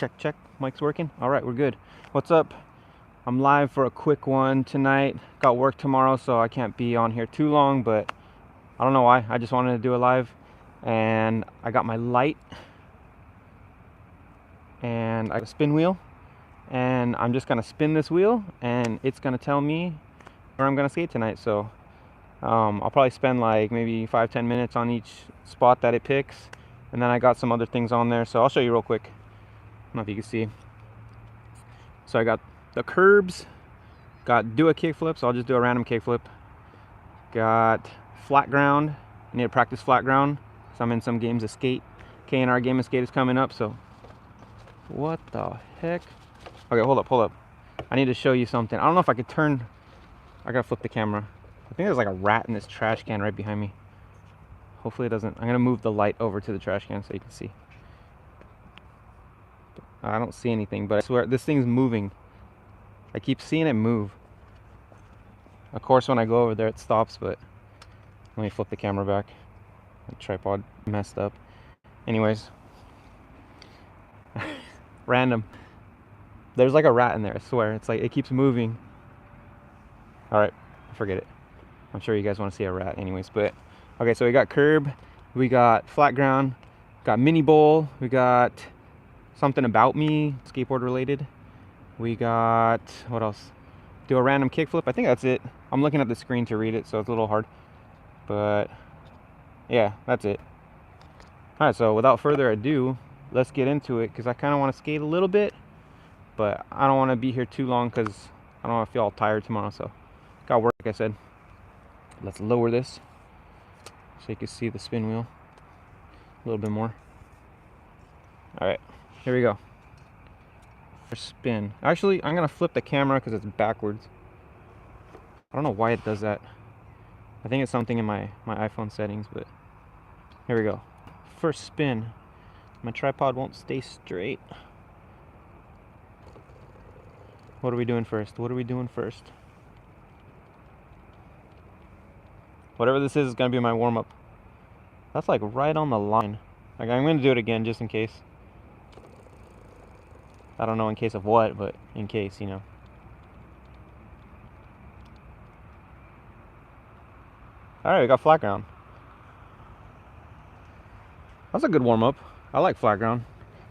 Check, check. Mic's working. All right, we're good. What's up? I'm live for a quick one tonight. Got work tomorrow, so I can't be on here too long, but I don't know why. I just wanted to do a live. And I got my light. And I got a spin wheel. And I'm just going to spin this wheel, and it's going to tell me where I'm going to skate tonight. So I'll probably spend like maybe 5-10 minutes on each spot that it picks. And then I got some other things on there, so I'll show you real quick. I don't know if you can see. So I got the curbs, got do a kickflip, so I'll just do a random kickflip. Got flat ground, I need to practice flat ground, so I'm in some games of skate. K&R game of skate is coming up, so what the heck? Okay, hold up. I need to show you something. I don't know if I could turn, I gotta flip the camera. I think there's like a rat in this trash can right behind me. Hopefully it doesn't. I'm gonna move the light over to the trash can so you can see. I don't see anything, but I swear this thing's moving. I keep seeing it move. Of course, when I go over there, it stops, but let me flip the camera back. The tripod messed up. Anyways, random. There's like a rat in there, I swear. It's like it keeps moving. All right, forget it. I'm sure you guys want to see a rat anyways, but okay, so we got curb, we got flat ground, got mini bowl, we got something about me, skateboard related. We got, what else? Do a random kickflip. I think that's it. I'm looking at the screen to read it, so it's a little hard. But yeah, that's it. All right, so without further ado, let's get into it, because I kind of want to skate a little bit, but I don't want to be here too long because I don't want to feel all tired tomorrow. So got work, like I said. Let's lower this so you can see the spin wheel a little bit more. All right, here we go. First spin. Actually, I'm gonna flip the camera because it's backwards. I don't know why it does that. I think it's something in my iPhone settings, but here we go. First spin. My tripod won't stay straight. What are we doing first? Whatever this is gonna be my warm-up. That's like right on the line. Like, I'm gonna do it again just in case. I don't know in case of what, but in case, you know. Alright, we got flat ground. That's a good warm-up. I like flat ground.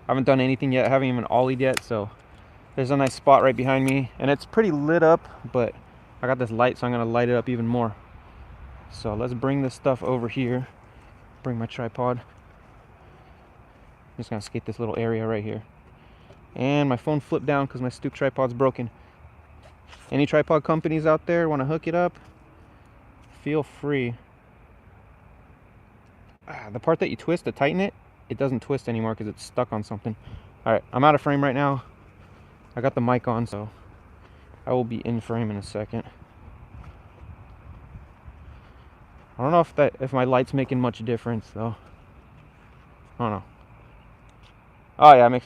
I haven't done anything yet. I haven't even ollied yet, so there's a nice spot right behind me. And it's pretty lit up, but I got this light, so I'm going to light it up even more. So let's bring this stuff over here. Bring my tripod. I'm just going to skate this little area right here. And my phone flipped down because my stupid tripod's broken. Any tripod companies out there want to hook it up? Feel free. The part that you twist to tighten it, it doesn't twist anymore because it's stuck on something. Alright, I'm out of frame right now. I got the mic on, so I will be in frame in a second. I don't know if my light's making much difference though. I don't know. Oh yeah,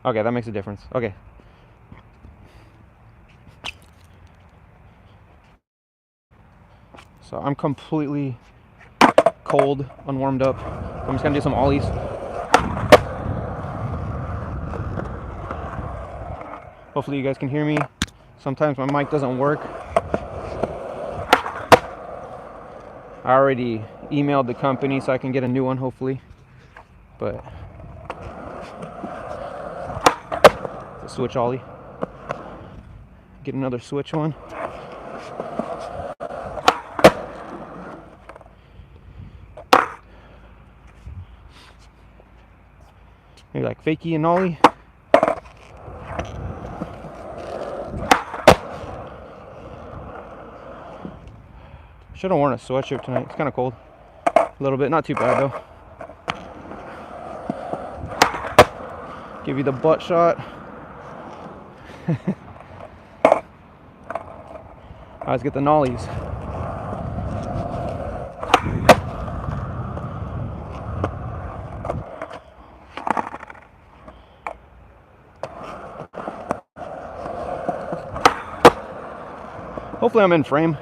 okay, that makes a difference. Okay. So I'm completely cold, unwarmed up. I'm just gonna do some ollies. Hopefully you guys can hear me. Sometimes my mic doesn't work. I already emailed the company so I can get a new one, hopefully. But it's a switch ollie. Get another switch one. Maybe like fakie and ollie. Should have worn a sweatshirt tonight. It's kind of cold. A little bit, not too bad though. Give you the butt shot. Let's get the nollies. Hopefully I'm in frame.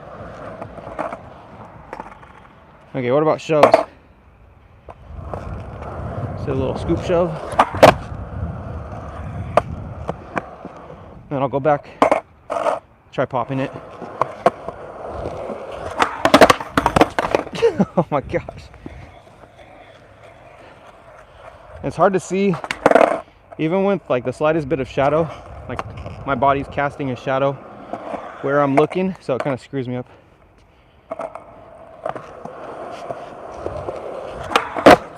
Okay, what about shoves? So a little scoop shove. Then I'll go back, try popping it. Oh my gosh. It's hard to see, even with like the slightest bit of shadow. Like my body's casting a shadow where I'm looking, so it kind of screws me up.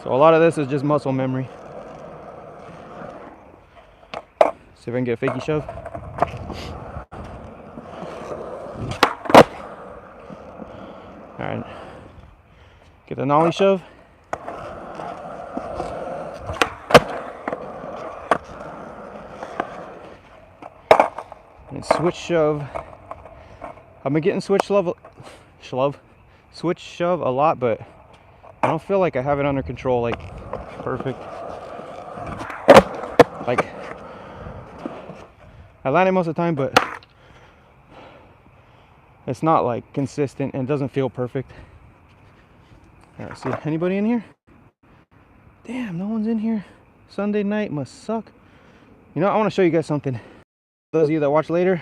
So a lot of this is just muscle memory. See if I can get a fakie shove. Alright. Get the nollie shove. And switch shove. I've been getting switch shove a lot, but I don't feel like I have it under control, like perfect. Like I land it most of the time, but it's not like consistent and it doesn't feel perfect. Alright, see anybody in here? Damn, no one's in here. Sunday night must suck. You know, I want to show you guys something. Those of you that watch later,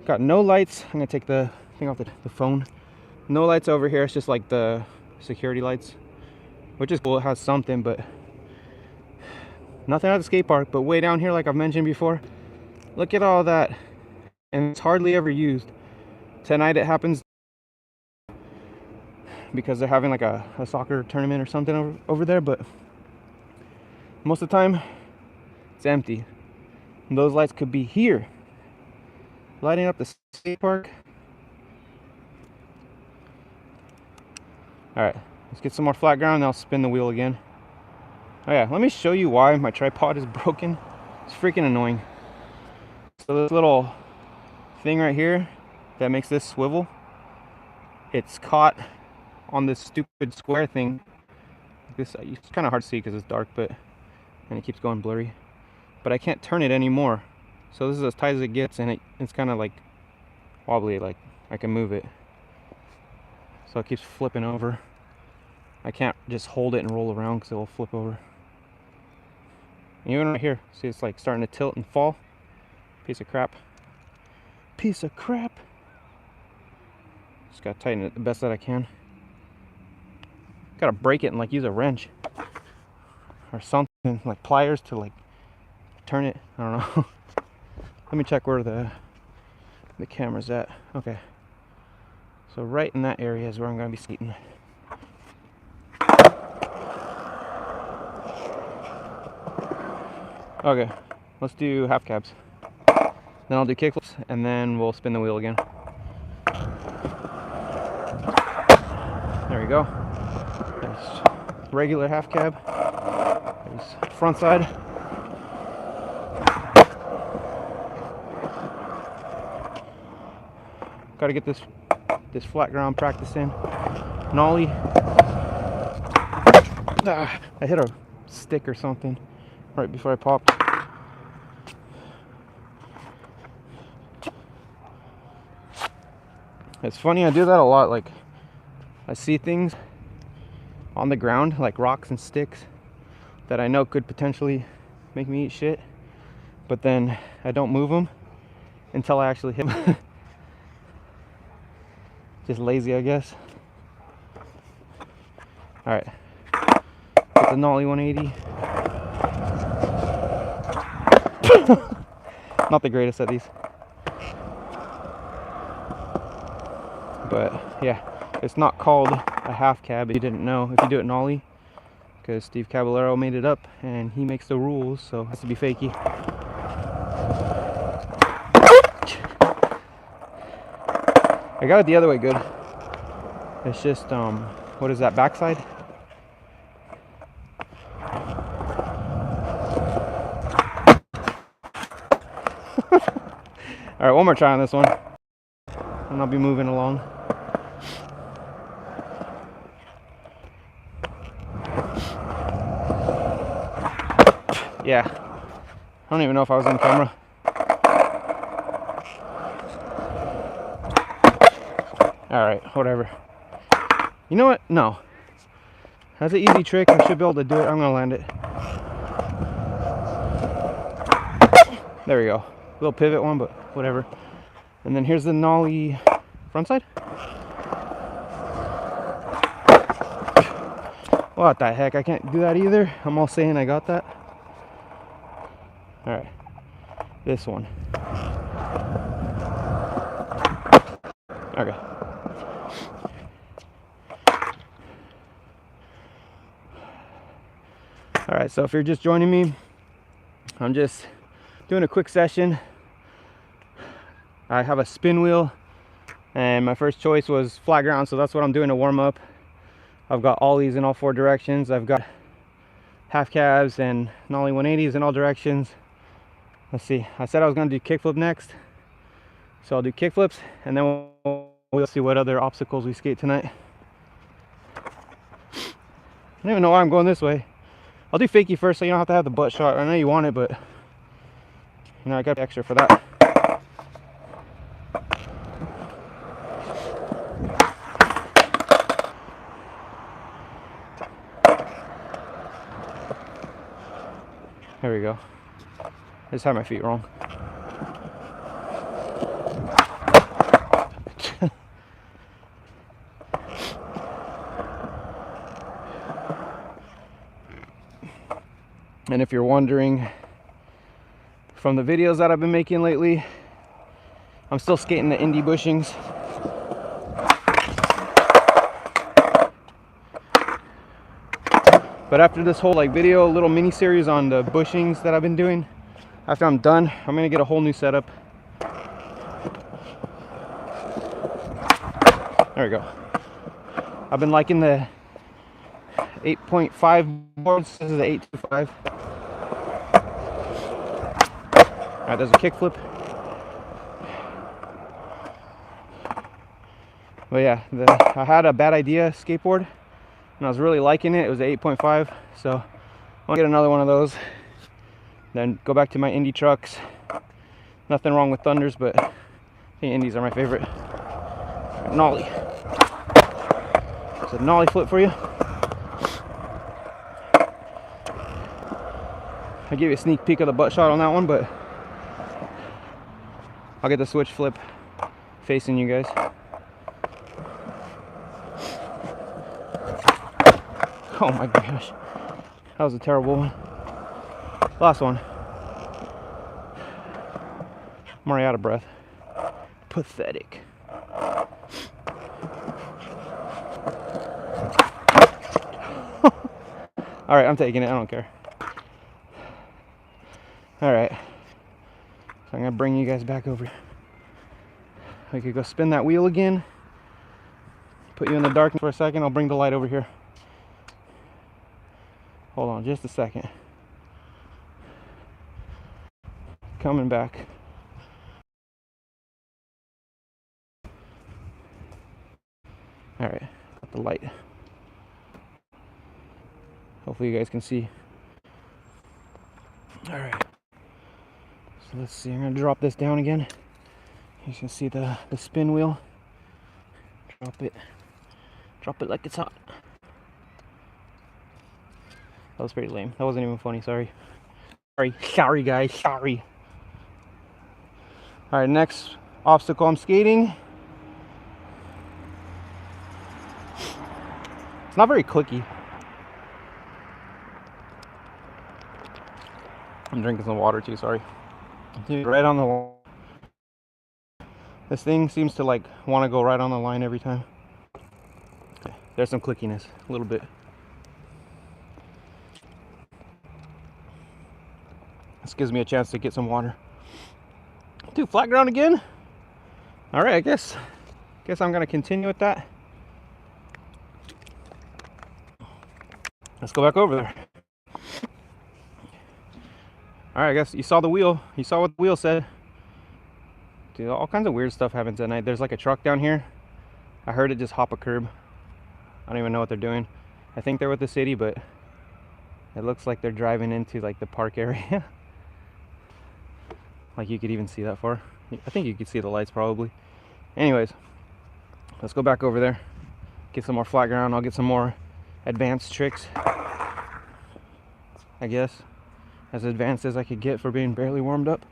got no lights. I'm gonna take the thing off the phone. No lights over here. It's just like the security lights, which is cool. It has something, but nothing at the skate park. But way down here, like I've mentioned before, look at all that, and it's hardly ever used. Tonight it happens because they're having like a soccer tournament or something over there, but most of the time it's empty. And those lights could be here, lighting up the skate park. Alright, let's get some more flat ground and I'll spin the wheel again. Oh yeah, let me show you why my tripod is broken. It's freaking annoying. So this little thing right here that makes this swivel, it's caught on this stupid square thing. This, it's kind of hard to see because it's dark, and it keeps going blurry. But I can't turn it anymore. So this is as tight as it gets, and it's kind of like wobbly, like I can move it. So it keeps flipping over. I can't just hold it and roll around because it will flip over. And even right here, see, it's like starting to tilt and fall. Piece of crap. Piece of crap. Just gotta tighten it the best that I can. Gotta break it and like use a wrench or something, like pliers to like turn it. I don't know. Let me check where the camera's at. Okay, so right in that area is where I'm gonna be skating. Okay, let's do half cabs, then I'll do kickflips, and then we'll spin the wheel again. There we go. There's regular half cab. There's front side. Got to get this flat ground practice in. Nollie. Ah, I hit a stick or something right before I popped. It's funny, I do that a lot. Like, I see things on the ground, like rocks and sticks, that I know could potentially make me eat shit, but then I don't move them until I actually hit them. Just lazy, I guess. Alright, get the nollie 180. Not the greatest at these, but yeah, it's not called a half cab if you didn't know, if you do it nollie, because Steve Caballero made it up and he makes the rules, so it has to be fakie. I got it the other way good. It's just what is that, backside? Alright, one more try on this one, and I'll be moving along. Yeah, I don't even know if I was on camera. Alright, whatever. You know what? No. That's an easy trick. I should be able to do it. I'm gonna land it. There we go. little pivot one, but whatever. And then here's the nollie front side. What the heck, I can't do that either. I'm all saying I got that. All right, this one. Okay. All right, so if you're just joining me, I'm just doing a quick session. I have a spin wheel, and my first choice was flat ground, so that's what I'm doing to warm up. I've got ollies in all 4 directions. I've got half cabs and nollie 180s in all directions. Let's see, I said I was going to do kickflip next, so I'll do kickflips, and then we'll see what other obstacles we skate tonight. I don't even know why I'm going this way. I'll do fakie first, so you don't have to have the butt shot. I know you want it, but you know, I got extra for that. There we go. I just had my feet wrong. And if you're wondering, from the videos that I've been making lately, I'm still skating the indie bushings. But after this whole video, little mini series on the bushings that I've been doing, after I'm done, I'm gonna get a whole new setup. There we go. I've been liking the 8.5 boards. This is the 8.25. All right, there's a kickflip. But yeah, I had a bad idea skateboard, and I was really liking it. It was an 8.5, so I'll get another one of those. Then go back to my Indy trucks. Nothing wrong with Thunders, but I think Indies are my favorite. Nollie. It's a nollie flip for you. I gave you a sneak peek of the butt shot on that one, but I'll get the switch flip facing you guys. Oh my gosh, that was a terrible one. Last one. I'm already out of breath. Pathetic. All right, I'm taking it, I don't care. All right, so I'm gonna bring you guys back over. We could go spin that wheel again. Put you in the darkness for a second. I'll bring the light over here. Hold on just a second. Coming back. All right, got the light. Hopefully you guys can see. All right. So let's see, I'm gonna drop this down again. You can see the spin wheel. Drop it like it's hot. That was pretty lame. That wasn't even funny, sorry guys, sorry. All right, next obstacle I'm skating. It's not very clicky. I'm drinking some water too, sorry. Dude, right on the wall. This thing seems to like want to go right on the line every time. Okay, there's some clickiness, a little bit. This gives me a chance to get some water. Dude, flat ground again? All right, I guess I'm gonna continue with that. Let's go back over there. All right, I guess you saw the wheel. You saw what the wheel said. Dude, all kinds of weird stuff happens at night. There's like a truck down here. I heard it just hop a curb. I don't even know what they're doing. I think they're with the city, but it looks like they're driving into like the park area. Like you could even see that far. I think you could see the lights probably. Anyways, let's go back over there. Get some more flat ground. I'll get some more advanced tricks, I guess. As advanced as I could get for being barely warmed up.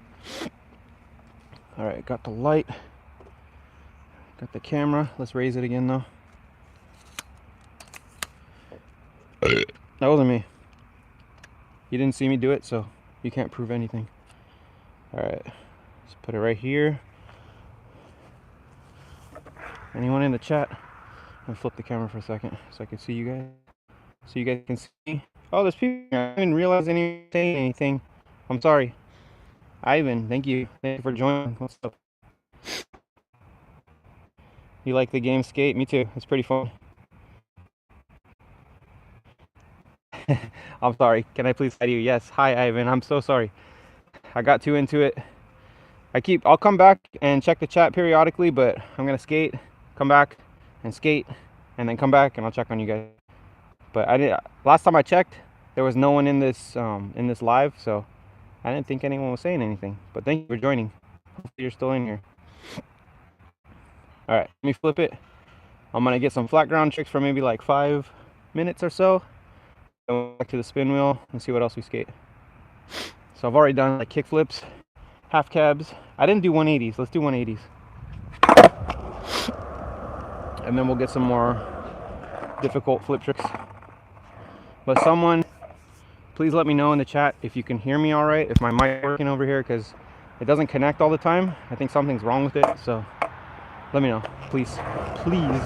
All right, got the light, got the camera. Let's raise it again though. That wasn't me. You didn't see me do it, so you can't prove anything. All right, let's put it right here. Anyone in the chat? I'm gonna flip the camera for a second so I can see you guys. So you guys can see. Oh, there's people. I didn't realize anyone saying anything. I'm sorry. Ivan, thank you. Thank you for joining. What's up? You like the game Skate? Me too. It's pretty fun. I'm sorry. Can I please say to you? Yes. Hi, Ivan. I'm so sorry. I got too into it. I'll come back and check the chat periodically, but I'm gonna skate, come back and skate, and then come back and I'll check on you guys. But last time I checked, there was no one in this live, so I didn't think anyone was saying anything. But thank you for joining. Hopefully you're still in here. All right, let me flip it. I'm gonna get some flat ground tricks for maybe like 5 minutes or so. Go back to the spin wheel and see what else we skate. So I've already done like kick flips, half cabs. I didn't do 180s. Let's do 180s. And then we'll get some more difficult flip tricks. But someone, please let me know in the chat if you can hear me all right, if my mic is working over here, because it doesn't connect all the time. I think something's wrong with it, so let me know, please. Please.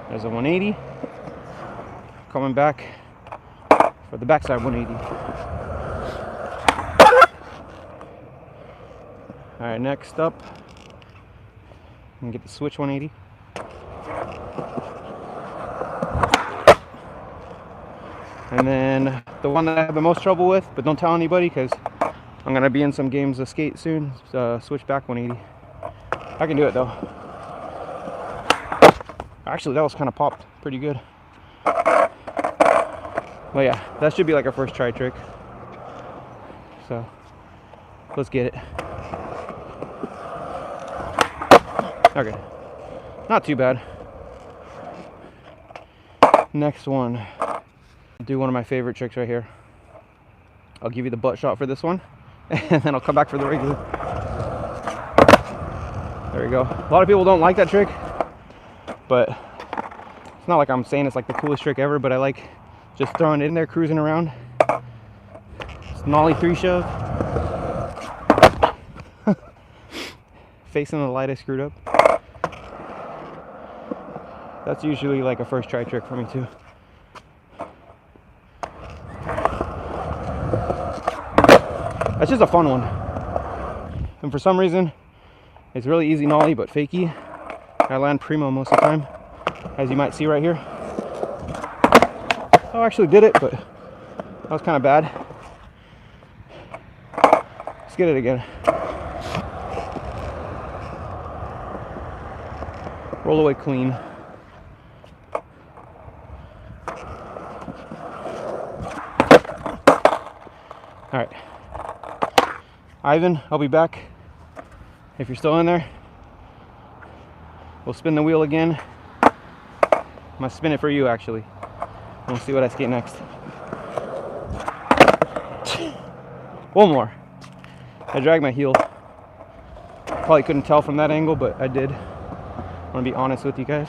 There's a 180. Coming back for the backside 180. All right, next up, I'm gonna get the switch 180. And then the one that I have the most trouble with, but don't tell anybody because I'm gonna be in some games of skate soon, switch back 180. I can do it though. Actually, that was kind of popped pretty good. Well, yeah, that should be like a first try trick. So let's get it. Okay, not too bad. Next one, do one of my favorite tricks right here. I'll give you the butt shot for this one, and then I'll come back for the regular. There we go. A lot of people don't like that trick, but it's not like I'm saying it's like the coolest trick ever, but I like just throwing it in there, cruising around. It's nollie 3 shove. Facing the light I screwed up. That's usually like a first try trick for me too. That's just a fun one. And for some reason, it's really easy nollie, but fakey. I land primo most of the time, as you might see right here. I actually did it, but that was kind of bad. Let's get it again. Roll away clean. All right, Ivan, I'll be back. If you're still in there, we'll spin the wheel again. I'm gonna spin it for you actually. We'll see what I skate next. One more. I dragged my heel. Probably couldn't tell from that angle, but I did. I want to be honest with you guys.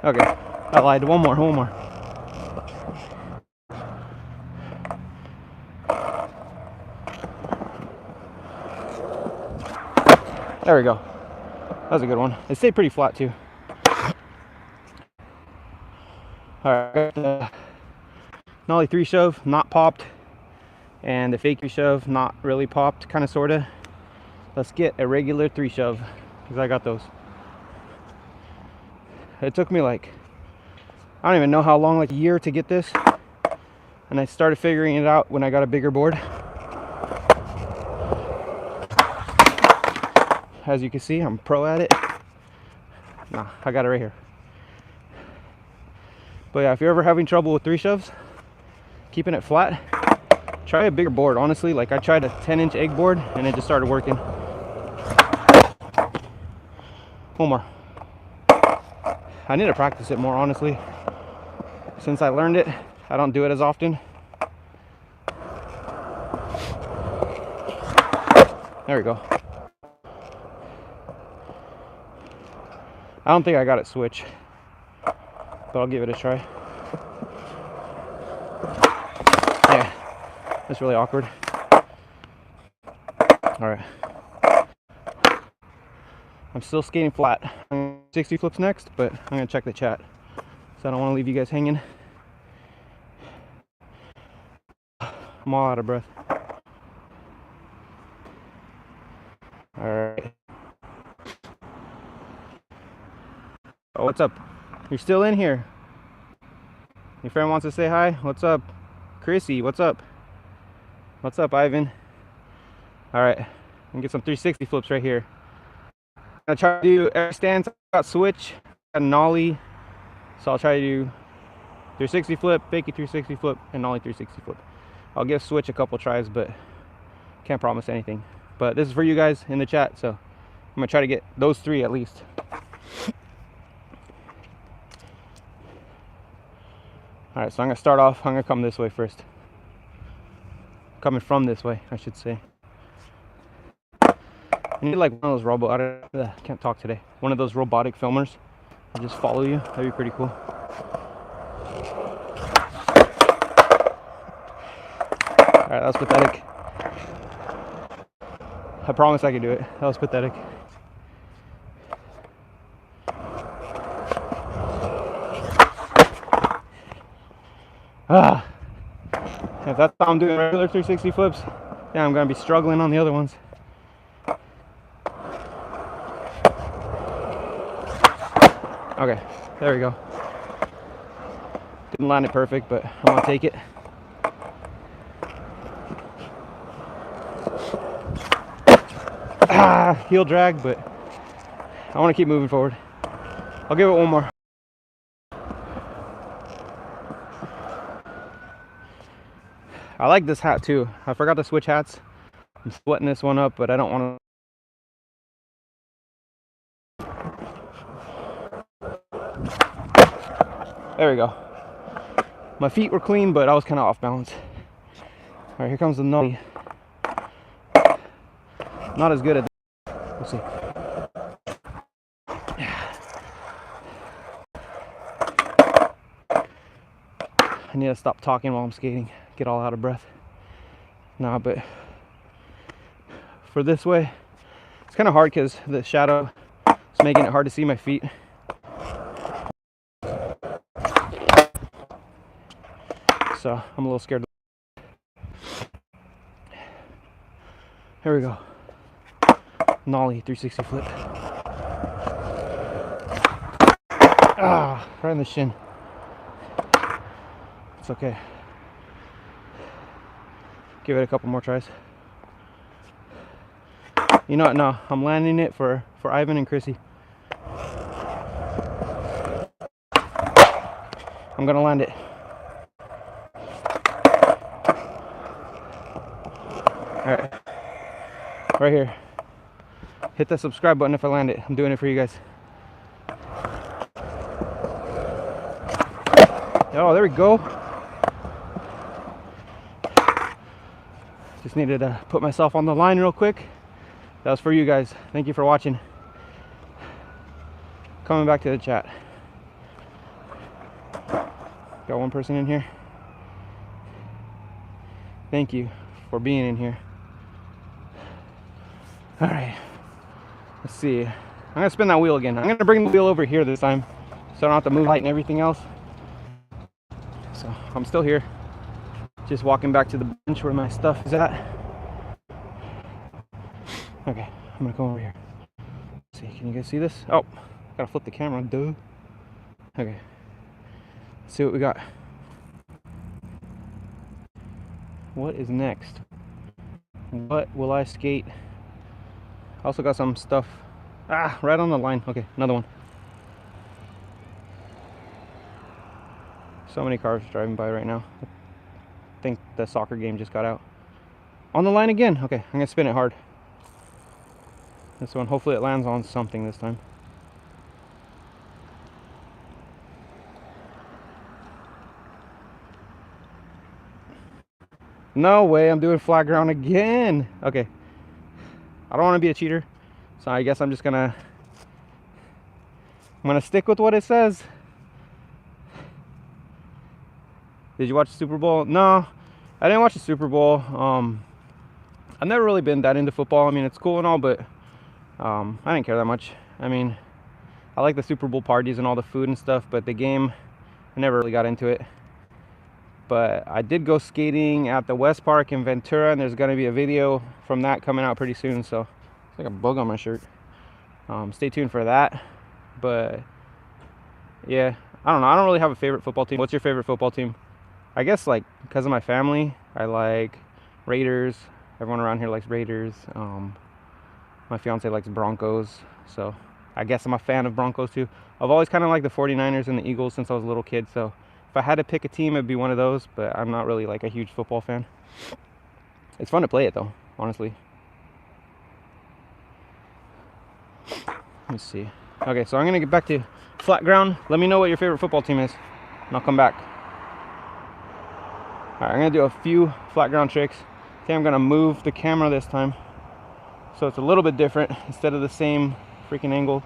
Okay, I lied. One more. There we go. That was a good one. It stayed pretty flat too. Alright, got the nollie 3 shove, not popped, and the fake 3 shove, not really popped, kind of sorta. Let's get a regular 3 shove, because I got those. It took me like, I don't even know how long, like a year to get this, and I started figuring it out when I got a bigger board. As you can see, I'm pro at it. Nah, I got it right here. But yeah, if you're ever having trouble with 3 shoves, keeping it flat, try a bigger board. Honestly, like I tried a 10-inch egg board and it just started working. One more. I need to practice it more, honestly. but since I learned it, I don't do it as often. There we go. I don't think I got it switch, but I'll give it a try. Yeah, that's really awkward. All right. I'm still skating flat. 60 flips next, but I'm gonna check the chat, so I don't want to leave you guys hanging. I'm all out of breath. All right. Oh, what's up? You're still in here? Your friend wants to say hi. What's up? Chrissy, what's up? What's up, Ivan? All right, I'm gonna get some 360 flips right here. I'm gonna try to do every stance. I got switch, got a nollie, so I'll try to do 360 flip, fakie 360 flip, and nollie 360 flip. I'll give switch a couple tries, but can't promise anything. But this is for you guys in the chat, so I'm gonna try to get those 3 at least. All right, so I'm gonna start off. I'm gonna come this way first. Coming from this way, I should say. I need like one of those can't talk today. One of those robotic filmers. I'll just follow you. That'd be pretty cool. All right, that was pathetic. I promise I could do it. That was pathetic. If that's how I'm doing regular 360 flips, yeah, I'm gonna be struggling on the other ones. Okay, there we go. Didn't land it perfect, but I'm gonna take it. Heel drag, but I want to keep moving forward. I'll give it one more. I like this hat too. I forgot to switch hats. I'm sweating this one up, but I don't want to. There we go. My feet were clean, but I was kind of off balance. All right, here comes the nollie. Not as good at this. We'll see. I need to stop talking while I'm skating. Get all out of breath. Nah, but for this way, it's kind of hard because the shadow is making it hard to see my feet. So I'm a little scared. Here we go. Nollie 360 flip. Right in the shin. It's okay. Give it a couple more tries. You know what? No, I'm landing it for Ivan and Chrissy. I'm gonna land it. All right, right here. Hit that subscribe button if I land it. I'm doing it for you guys. Oh, there we go. Just needed to put myself on the line real quick. That was for you guys. Thank you for watching. Coming back to the chat. Got one person in here. Thank you for being in here. All right. Let's see. I'm gonna spin that wheel again. I'm gonna bring the wheel over here this time, so I don't have to move height and everything else. So I'm still here, just walking back to the bench where my stuff is at. Okay, I'm gonna come over here. Let's see, can you guys see this? Oh, gotta flip the camera, duh. Okay, let's see what we got. What is next? What will I skate? Also got some stuff. Right on the line. Okay, another one. So many cars driving by right now. I think the soccer game just got out. On the line again. Okay, I'm gonna spin it hard. This one, hopefully it lands on something this time. No way, I'm doing flat ground again. Okay. I don't want to be a cheater, so I guess I'm gonna stick with what it says. Did you watch the Super Bowl? No, I didn't watch the Super Bowl. I've never really been that into football. I mean, it's cool and all, but I didn't care that much. I mean, I like the Super Bowl parties and all the food and stuff, but the game, I never really got into it. But I did go skating at the West Park in Ventura, and there's going to be a video from that coming out pretty soon. So it's like a bug on my shirt. Stay tuned for that. But yeah, I don't know. I don't really have a favorite football team. What's your favorite football team? I guess like because of my family, I like Raiders. Everyone around here likes Raiders. My fiance likes Broncos, so I guess I'm a fan of Broncos too. I've always kind of liked the 49ers and the Eagles since I was a little kid, so if I had to pick a team, it'd be one of those, but I'm not really like a huge football fan. It's fun to play it though, honestly. Let me see. Okay, so I'm gonna get back to flat ground. Let me know what your favorite football team is, and I'll come back. All right, I'm gonna do a few flat ground tricks. I think I'm gonna move the camera this time, so it's a little bit different instead of the same freaking angle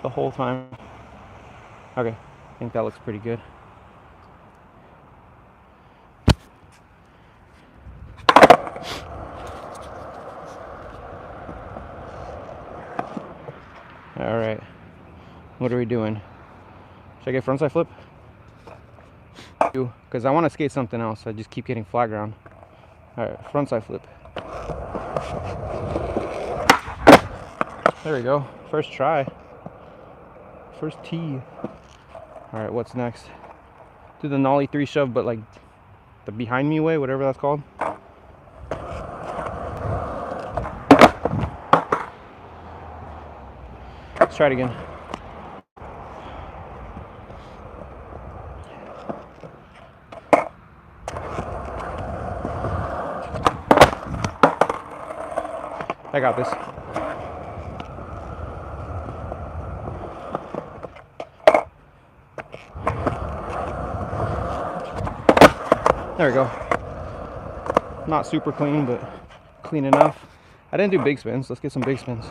the whole time. Okay, I think that looks pretty good. All right, what are we doing? Should I get frontside flip? Because I want to skate something else. I just keep getting flat ground. All right, frontside flip. There we go. First try. First tee. All right, what's next? Do the nollie 3 shove, but like the behind me way, whatever that's called. Let's try it again. I got this. There we go. Not super clean, but clean enough. I didn't do big spins. Let's get some big spins.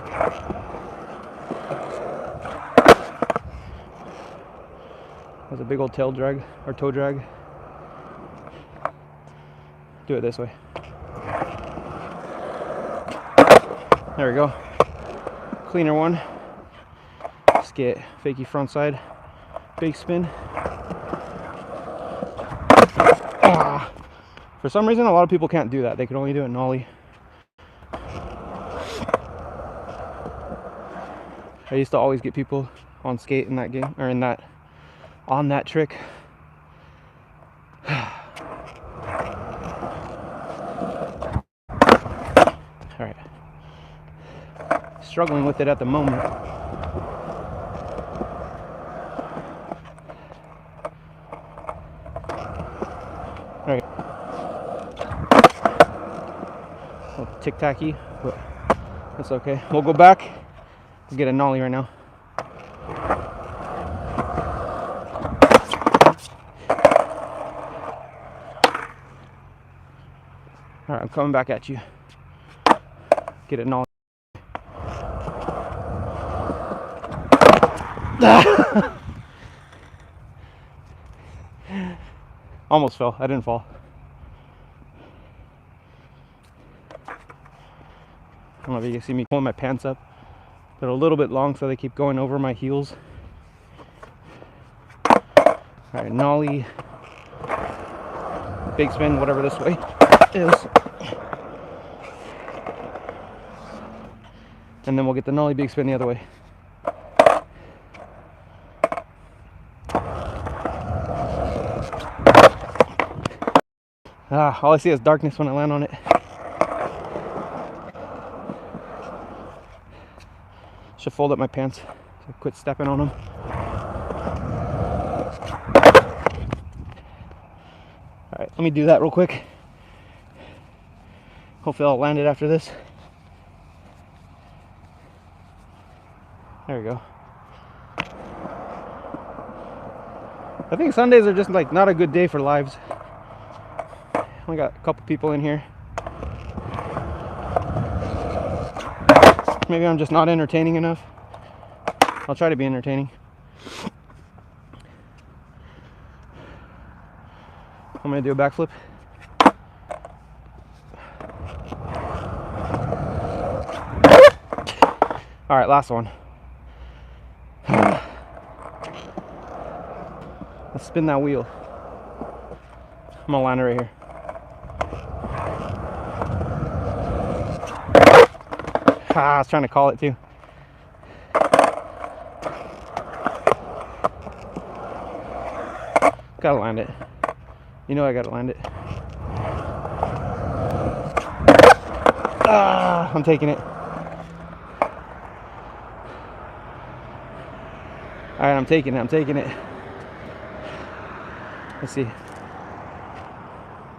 That's a big old tail drag, or toe drag. Do it this way. There we go. Cleaner one. Let's get fakie front side, big spin. Ah. For some reason, a lot of people can't do that. They can only do it nollie. I used to always get people on skate in that game, or in that, on that trick. All right. Struggling with it at the moment. All right. A little tic-tacky, but that's okay. We'll go back and get a nollie right now. All right, I'm coming back at you. Get it nollie. Almost fell. I didn't fall. I don't know if you can see me pulling my pants up. They're a little bit long, so they keep going over my heels. All right, nollie, big spin, whatever this way is. And then we'll get the nollie big spin the other way. All I see is darkness when I land on it. Should fold up my pants so quit stepping on them. All right, let me do that real quick. Hopefully I'll land it after this. There we go. I think Sundays are just like not a good day for lives. I got a couple people in here. Maybe I'm just not entertaining enough. I'll try to be entertaining. I'm gonna do a backflip. All right, last one. Let's spin that wheel. I'm gonna land it right here. I was trying to call it too. Gotta land it. You know I gotta land it. I'm taking it. Alright, I'm taking it. Let's see.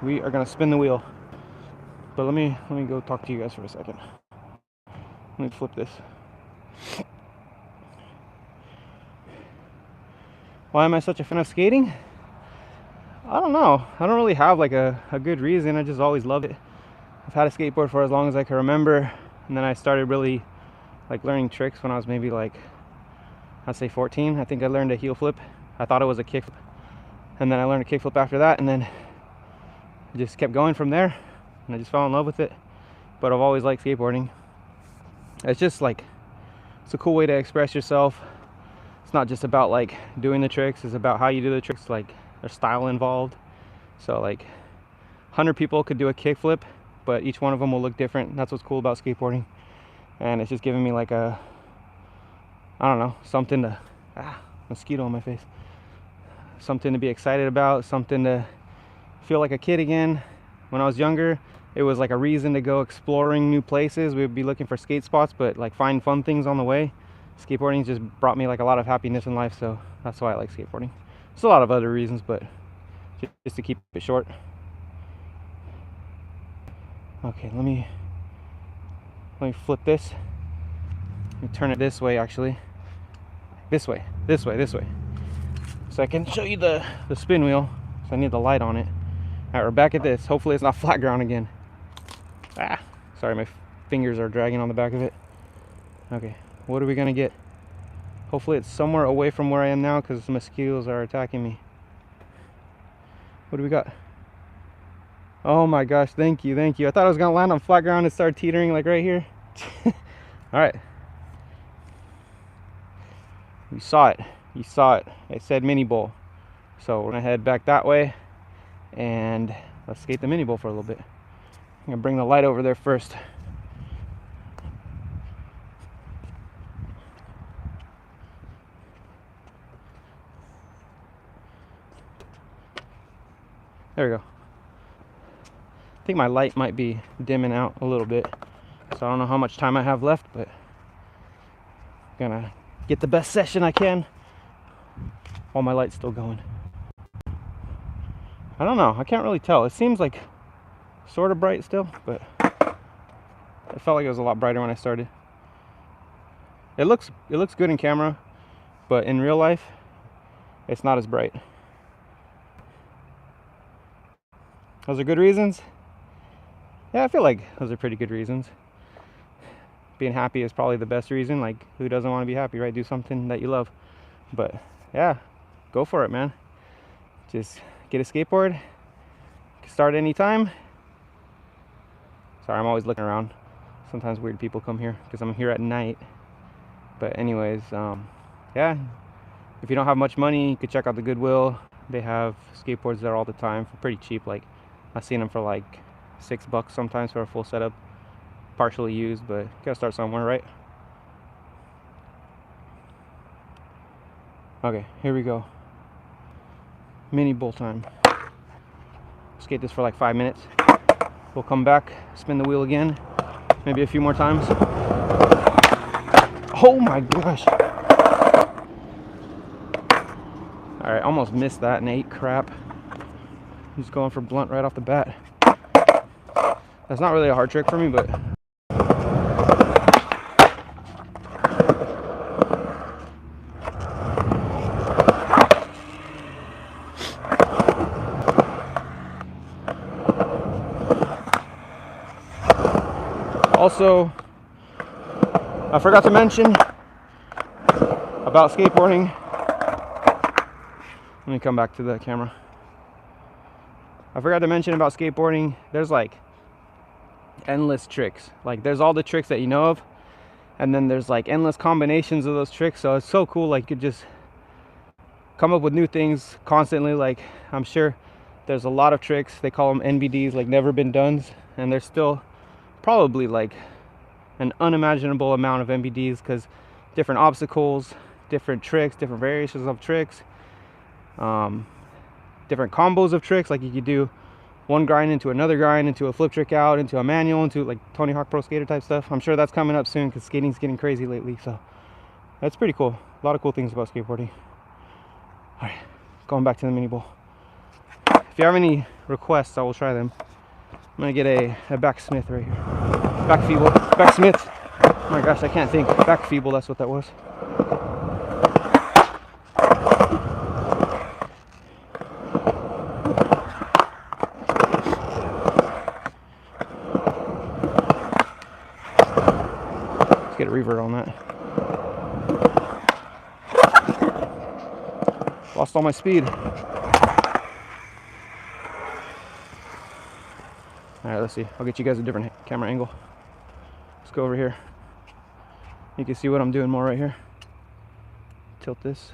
We are gonna spin the wheel. But let me go talk to you guys for a second. Let me flip this. Why am I such a fan of skating? I don't know. I don't really have like a good reason. I just always loved it. I've had a skateboard for as long as I can remember, and then I started really like learning tricks when I was maybe like, I'd say 14. I think I learned a heel flip. I thought it was a kick flip, and then I learned a kick flip after that, and then I just kept going from there, and I just fell in love with it. But I've always liked skateboarding. It's just like, it's a cool way to express yourself. It's not just about like doing the tricks, it's about how you do the tricks. Like, there's style involved. So like 100 people could do a kick flip, but each one of them will look different. That's what's cool about skateboarding. And it's just giving me like a, I don't know, something to, mosquito on my face. Something to be excited about, something to feel like a kid again. When I was younger, it was like a reason to go exploring new places. We would be looking for skate spots, but like find fun things on the way. Skateboarding just brought me like a lot of happiness in life, so that's why I like skateboarding. There's a lot of other reasons, but just to keep it short. Okay, let me flip this. Let me turn it this way, actually. This way. So I can show you the spin wheel. So I need the light on it. All right, we're back at this. Hopefully it's not flat ground again. Sorry, my fingers are dragging on the back of it. Okay, what are we gonna get? Hopefully it's somewhere away from where I am now, because the mosquitoes are attacking me. What do we got? Oh my gosh, thank you. I thought I was gonna land on flat ground and start teetering like right here. All right. You saw it. It said mini bowl. So we're gonna head back that way and let's skate the mini bowl for a little bit. I'm gonna bring the light over there first. There we go. I think my light might be dimming out a little bit, so I don't know how much time I have left, but I'm gonna get the best session I can while my light's still going. I don't know, I can't really tell. It seems like sort of bright still, but it felt like it was a lot brighter when I started. It looks good in camera, but in real life it's not as bright. Those are good reasons. Yeah, I feel like those are pretty good reasons. Being happy is probably the best reason. Like, who doesn't want to be happy, right? Do something that you love. But yeah, go for it, man. Just get a skateboard. Start anytime. Sorry, I'm always looking around. Sometimes weird people come here because I'm here at night. But anyways, yeah. If you don't have much money, you could check out the Goodwill. They have skateboards there all the time for pretty cheap. Like, I've seen them for like $6 sometimes for a full setup, partially used, but you gotta start somewhere, right? Okay, here we go. Mini bowl time. Skate this for like 5 minutes. We'll come back, spin the wheel again, maybe a few more times. Oh my gosh. All right, almost missed that and ate crap. He's going for blunt right off the bat. That's not really a hard trick for me, but Also, I forgot to mention about skateboarding. Let me come back to the camera. I forgot to mention about skateboarding. There's like endless tricks. Like there's all the tricks that you know of, and then there's like endless combinations of those tricks. So it's so cool. Like you could just come up with new things constantly. Like I'm sure there's a lot of tricks. They call them NBDs, like never been dones, and there's still probably like an unimaginable amount of NBDs, because different obstacles, different tricks, different variations of tricks, different combos of tricks. Like you could do one grind into another grind, into a flip trick out, into a manual, into like Tony Hawk Pro Skater type stuff. I'm sure that's coming up soon because skating's getting crazy lately. So that's pretty cool. A lot of cool things about skateboarding. All right, going back to the mini bowl. If you have any requests, I will try them. I'm gonna get a back smith right here. Back feeble, back smith. Oh my gosh, I can't think. Back feeble, that's what that was. Let's get a revert on that. Lost all my speed. Alright, let's see. I'll get you guys a different camera angle. Let's go over here. You can see what I'm doing more right here. Tilt this.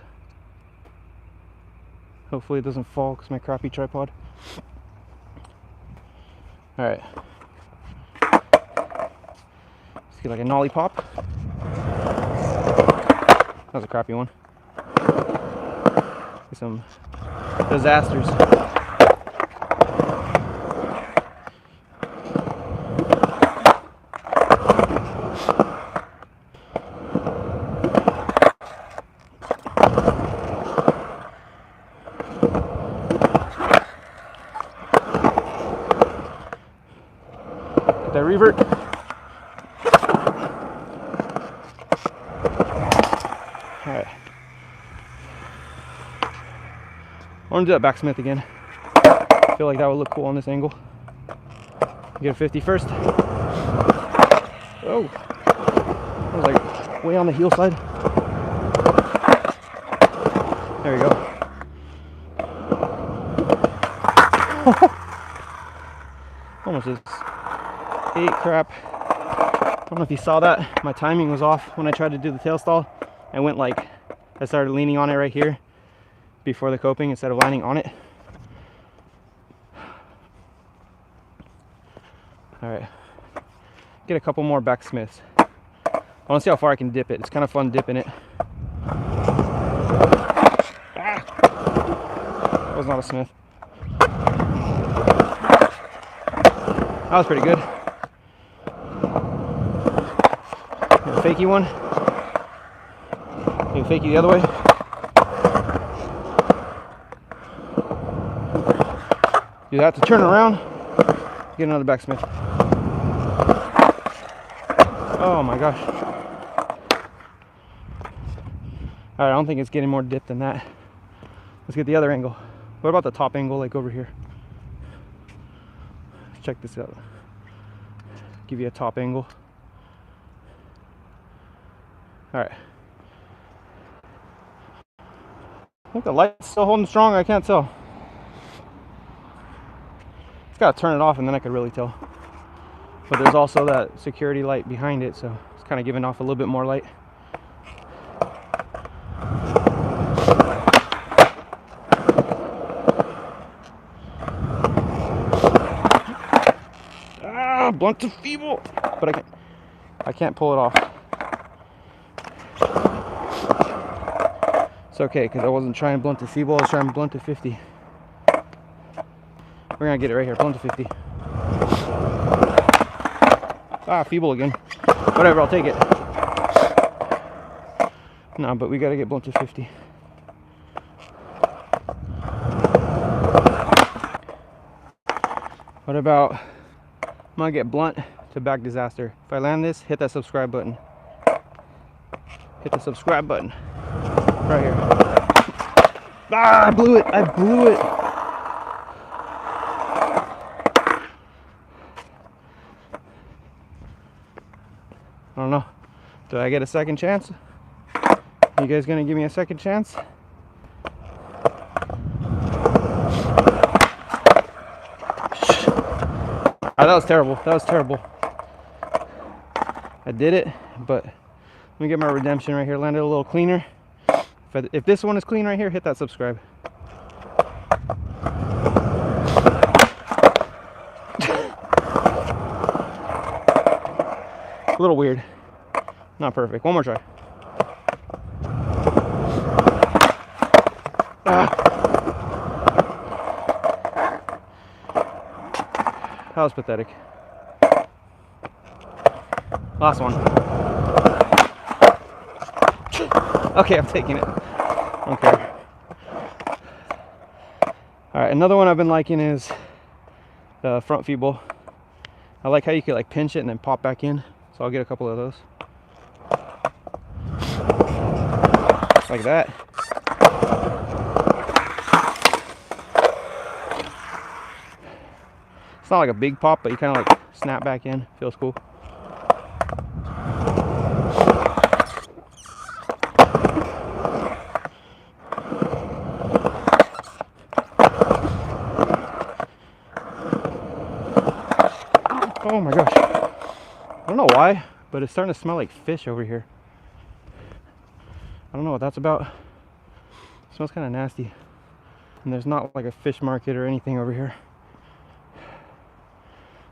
Hopefully it doesn't fall because my crappy tripod. Alright. Let's get like a nollie pop. That was a crappy one. Get some disasters. That revert. Alright. I want to do that backsmith again. I feel like that would look cool on this angle. Get a 50 first. Oh. That was like way on the heel side. There we go. Almost just ate crap. I don't know if you saw that. My timing was off when I tried to do the tail stall. I went like, I started leaning on it right here before the coping instead of landing on it. Alright. Get a couple more backsmiths. I want to see how far I can dip it. It's kind of fun dipping it. Ah! That was not a smith. That was pretty good. Get a fakie one. Get a fakie the other way. Do that to turn around. Get another backsmith. Oh my gosh. Alright, I don't think it's getting more dip than that. Let's get the other angle. What about the top angle, like over here? Check this out. Give you a top angle. Alright. I think the light's still holding strong. I can't tell. It's got to turn it off and then I could really tell. But there's also that security light behind it, so it's kind of giving off a little bit more light. Blunt to feeble, but I can't pull it off. It's okay because I wasn't trying blunt to feeble, I was trying blunt to 50. We're gonna get it right here, blunt to 50. Ah, feeble again. Whatever, I'll take it. No, but we gotta get blunt to 50. What about, I'm gonna get blunt to back disaster. If I land this, hit that subscribe button. Hit the subscribe button. Right here. Ah, I blew it. I blew it. Did I get a second chance? You guys gonna give me a second chance? Oh, that was terrible. That was terrible. I did it, but let me get my redemption right here. Landed a little cleaner. If this one is clean right here, hit that subscribe. A little weird. Not perfect. One more try. That was pathetic. Last one. Okay, I'm taking it. Okay. Alright, another one I've been liking is the front feeble. I like how you can like pinch it and then pop back in. So I'll get a couple of those. Like that. It's not like a big pop, but you kind of like snap back in. Feels cool. Oh my gosh. I don't know why, but it's starting to smell like fish over here. I don't know what that's about. It smells kind of nasty. And there's not like a fish market or anything over here.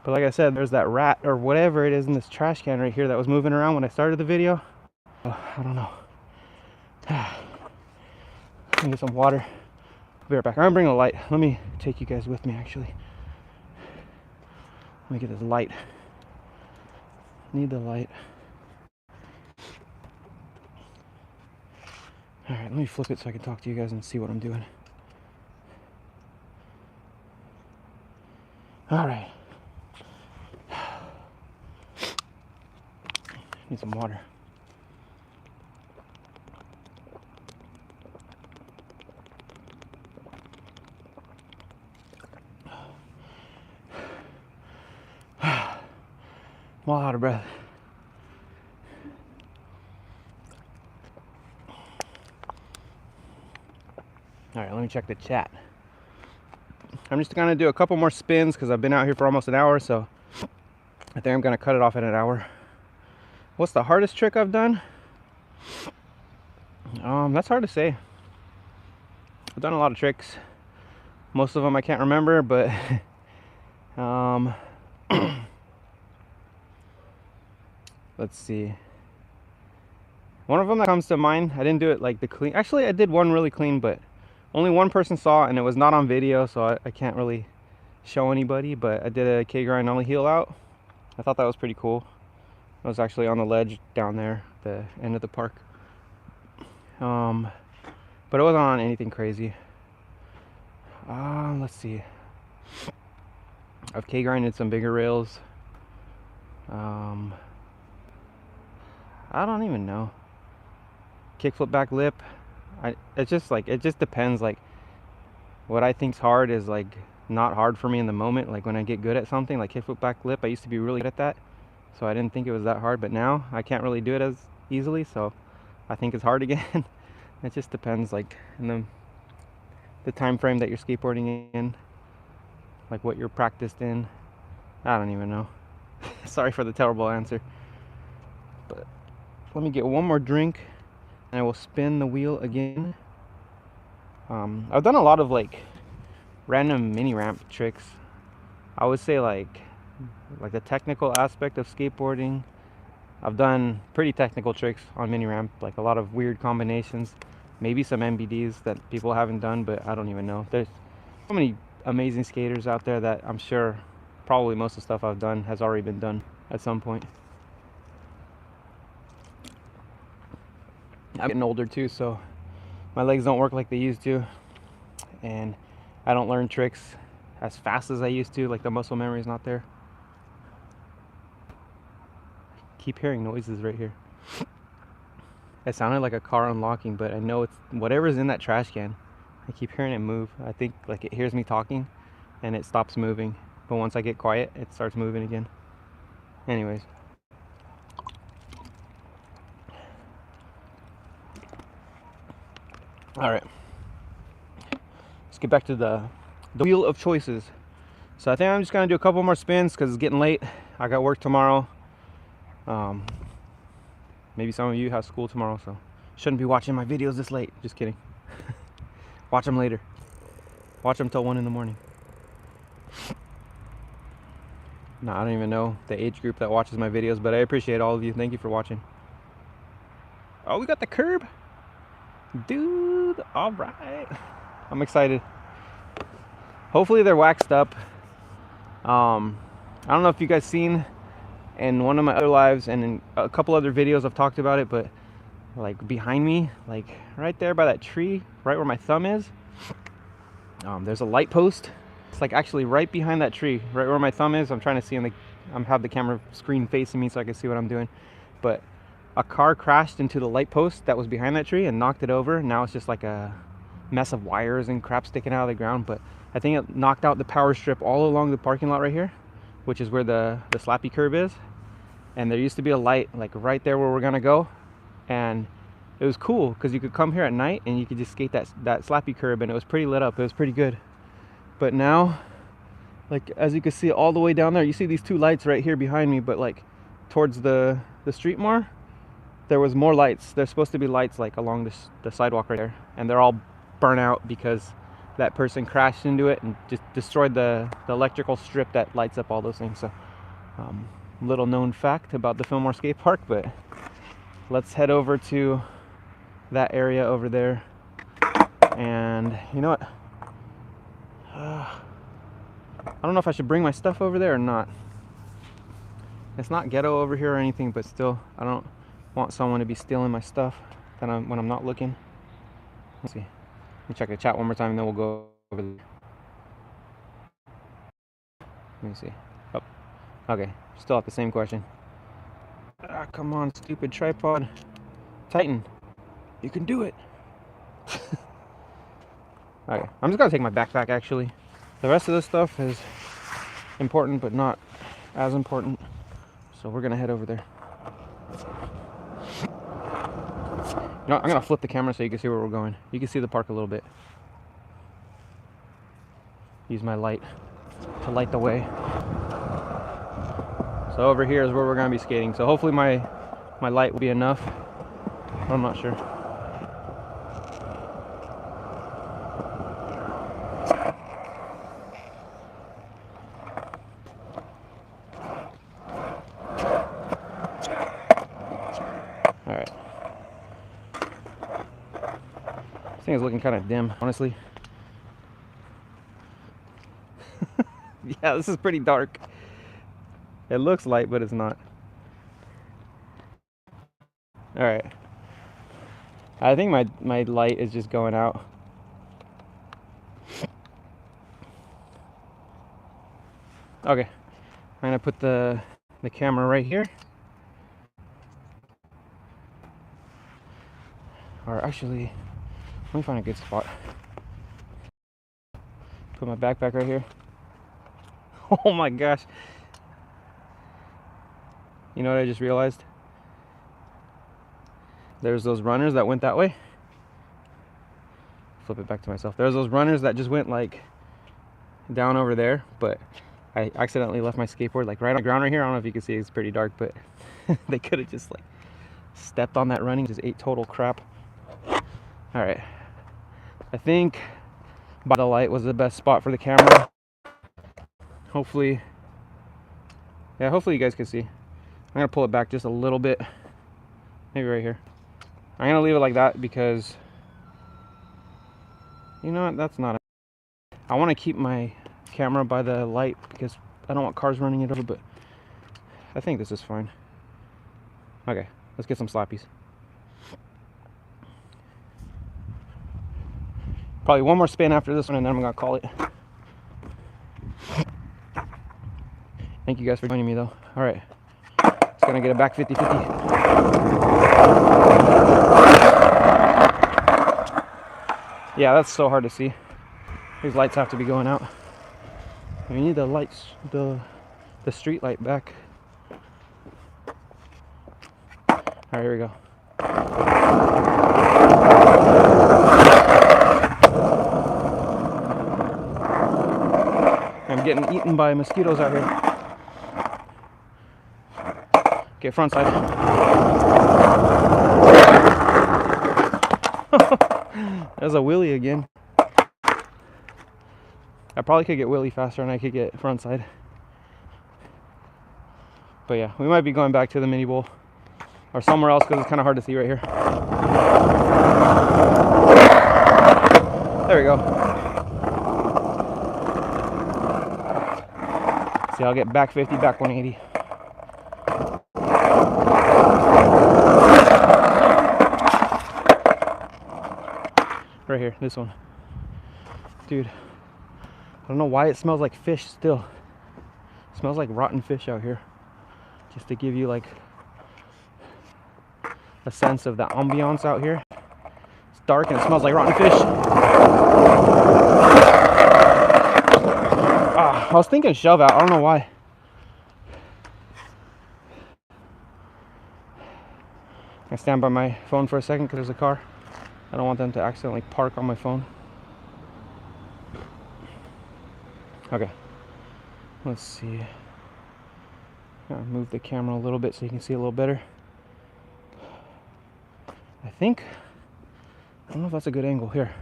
But like I said, there's that rat or whatever it is in this trash can right here that was moving around when I started the video. I don't know. Let me get some water. I'll be right back. I'm bringing a light. Let me take you guys with me actually. Let me get this light. Need the light. Alright, let me flip it so I can talk to you guys and see what I'm doing. Alright. Need some water. I'm all out of breath. Alright, let me check the chat. I'm just gonna do a couple more spins because I've been out here for almost an hour, so I think I'm gonna cut it off at an hour. What's the hardest trick I've done? That's hard to say. I've done a lot of tricks. Most of them I can't remember, but let's see. One of them that comes to mind, I didn't do it like the clean. Actually, I did one really clean, but only one person saw it and it was not on video, so I can't really show anybody. But I did a K-grind only heel out. I thought that was pretty cool. I was actually on the ledge down there, the end of the park. But it wasn't on anything crazy. Let's see. I've K-grinded some bigger rails. I don't even know. Kickflip back lip. It's just like, it just depends. Like what I think's hard is like not hard for me in the moment. Like when I get good at something, like kickflip back lip, I used to be really good at that, so I didn't think it was that hard. But now I can't really do it as easily, so I think it's hard again. It just depends, like in the time frame that you're skateboarding in, like what you're practiced in. I don't even know. Sorry for the terrible answer, but let me get one more drink and I will spin the wheel again. I've done a lot of like random mini ramp tricks. I would say like the technical aspect of skateboarding. I've done pretty technical tricks on mini ramp, like a lot of weird combinations, maybe some MBDs that people haven't done, but I don't even know. There's so many amazing skaters out there that I'm sure probably most of the stuff I've done has already been done at some point. I'm getting older too, so my legs don't work like they used to, and I don't learn tricks as fast as I used to. Like the muscle memory is not there. I keep hearing noises right here. It sounded like a car unlocking, but I know it's whatever's in that trash can. I keep hearing it move. I think like it hears me talking and it stops moving, but once I get quiet it starts moving again. Anyways, All right, let's get back to the wheel of choices. So I think I'm just gonna do a couple more spins because it's getting late. I got work tomorrow. Maybe some of you have school tomorrow, so shouldn't be watching my videos this late. Just kidding. Watch them later. Watch them till 1 in the morning. No, I don't even know the age group that watches my videos, but I appreciate all of you. Thank you for watching. Oh, we got the curb. Dude, all right. I'm excited. Hopefully they're waxed up. I don't know if you guys seen in one of my other lives and in a couple other videos I've talked about it, but like behind me, like right there by that tree, right where my thumb is, there's a light post. It's like actually right behind that tree, right where my thumb is. I'm trying to see in the, have the camera screen facing me so I can see what I'm doing. But a car crashed into the light post that was behind that tree and knocked it over. Now it's just like a mess of wires and crap sticking out of the ground. But I think it knocked out the power strip all along the parking lot right here, which is where the slappy curb is. And there used to be a light like right there where we're gonna go, and it was cool because you could come here at night and you could just skate that slappy curb, and it was pretty lit up. It was pretty good. But now, like as you can see all the way down there, you see these two lights right here behind me, but like towards the street more, there was more lights. There's supposed to be lights like along the sidewalk right there, and they're all burnt out because that person crashed into it and just destroyed the electrical strip that lights up all those things. So little known fact about the Fillmore skate park. But let's head over to that area over there. And you know what, I don't know if I should bring my stuff over there or not. It's not ghetto over here or anything, but still I don't want someone to be stealing my stuff when I'm not looking. Let's see. Let me check the chat one more time and then we'll go over there. Let me see. Oh, okay. Still have the same question. Ah, come on, stupid tripod. Tighten. You can do it. Okay, I'm just gonna take my backpack actually. The rest of this stuff is important, but not as important. So we're gonna head over there. You know, I'm gonna flip the camera so you can see where we're going. You can see the park a little bit. Use my light to light the way. So over here is where we're gonna be skating. So hopefully my light will be enough. I'm not sure. All right. This thing is looking kind of dim, honestly. Yeah, this is pretty dark. It looks light, but it's not. All right. I think my light is just going out. Okay. I'm gonna put the camera right here. Or actually, let me find a good spot. Put my backpack right here. Oh my gosh. You know what I just realized? There's those runners that went that way. Flip it back to myself. There's those runners that just went like down over there, but I accidentally left my skateboard like right on the ground right here. I don't know if you can see, it's pretty dark, but they could have just like stepped on that running, just ate total crap. All right, I think by the light was the best spot for the camera. Hopefully, yeah, hopefully you guys can see. I'm gonna pull it back just a little bit, maybe right here. I'm gonna leave it like that because, you know what, that's not, I want to keep my camera by the light because I don't want cars running it over, but I think this is fine. Okay, let's get some slappies. Probably one more spin after this one and then I'm gonna call it. Thank you guys for joining me though. All right, just gonna get it back 50-50. Yeah, that's so hard to see. These lights have to be going out. We need the lights, the street light back. All right, here we go. stung by mosquitoes out here. Okay, front side. There's a wheelie again. I probably could get wheelie faster and I could get front side. But yeah, we might be going back to the mini bowl or somewhere else because it's kind of hard to see right here. There we go. See, I'll get back 50, back 180. Right here, this one. Dude, I don't know why it smells like fish still. It smells like rotten fish out here. Just to give you like a sense of the ambiance out here. It's dark and it smells like rotten fish. I was thinking shove out, I don't know why. I stand by my phone for a second because there's a car. I don't want them to accidentally park on my phone. Okay, let's see. Gotta move the camera a little bit so you can see a little better. I don't know if that's a good angle here.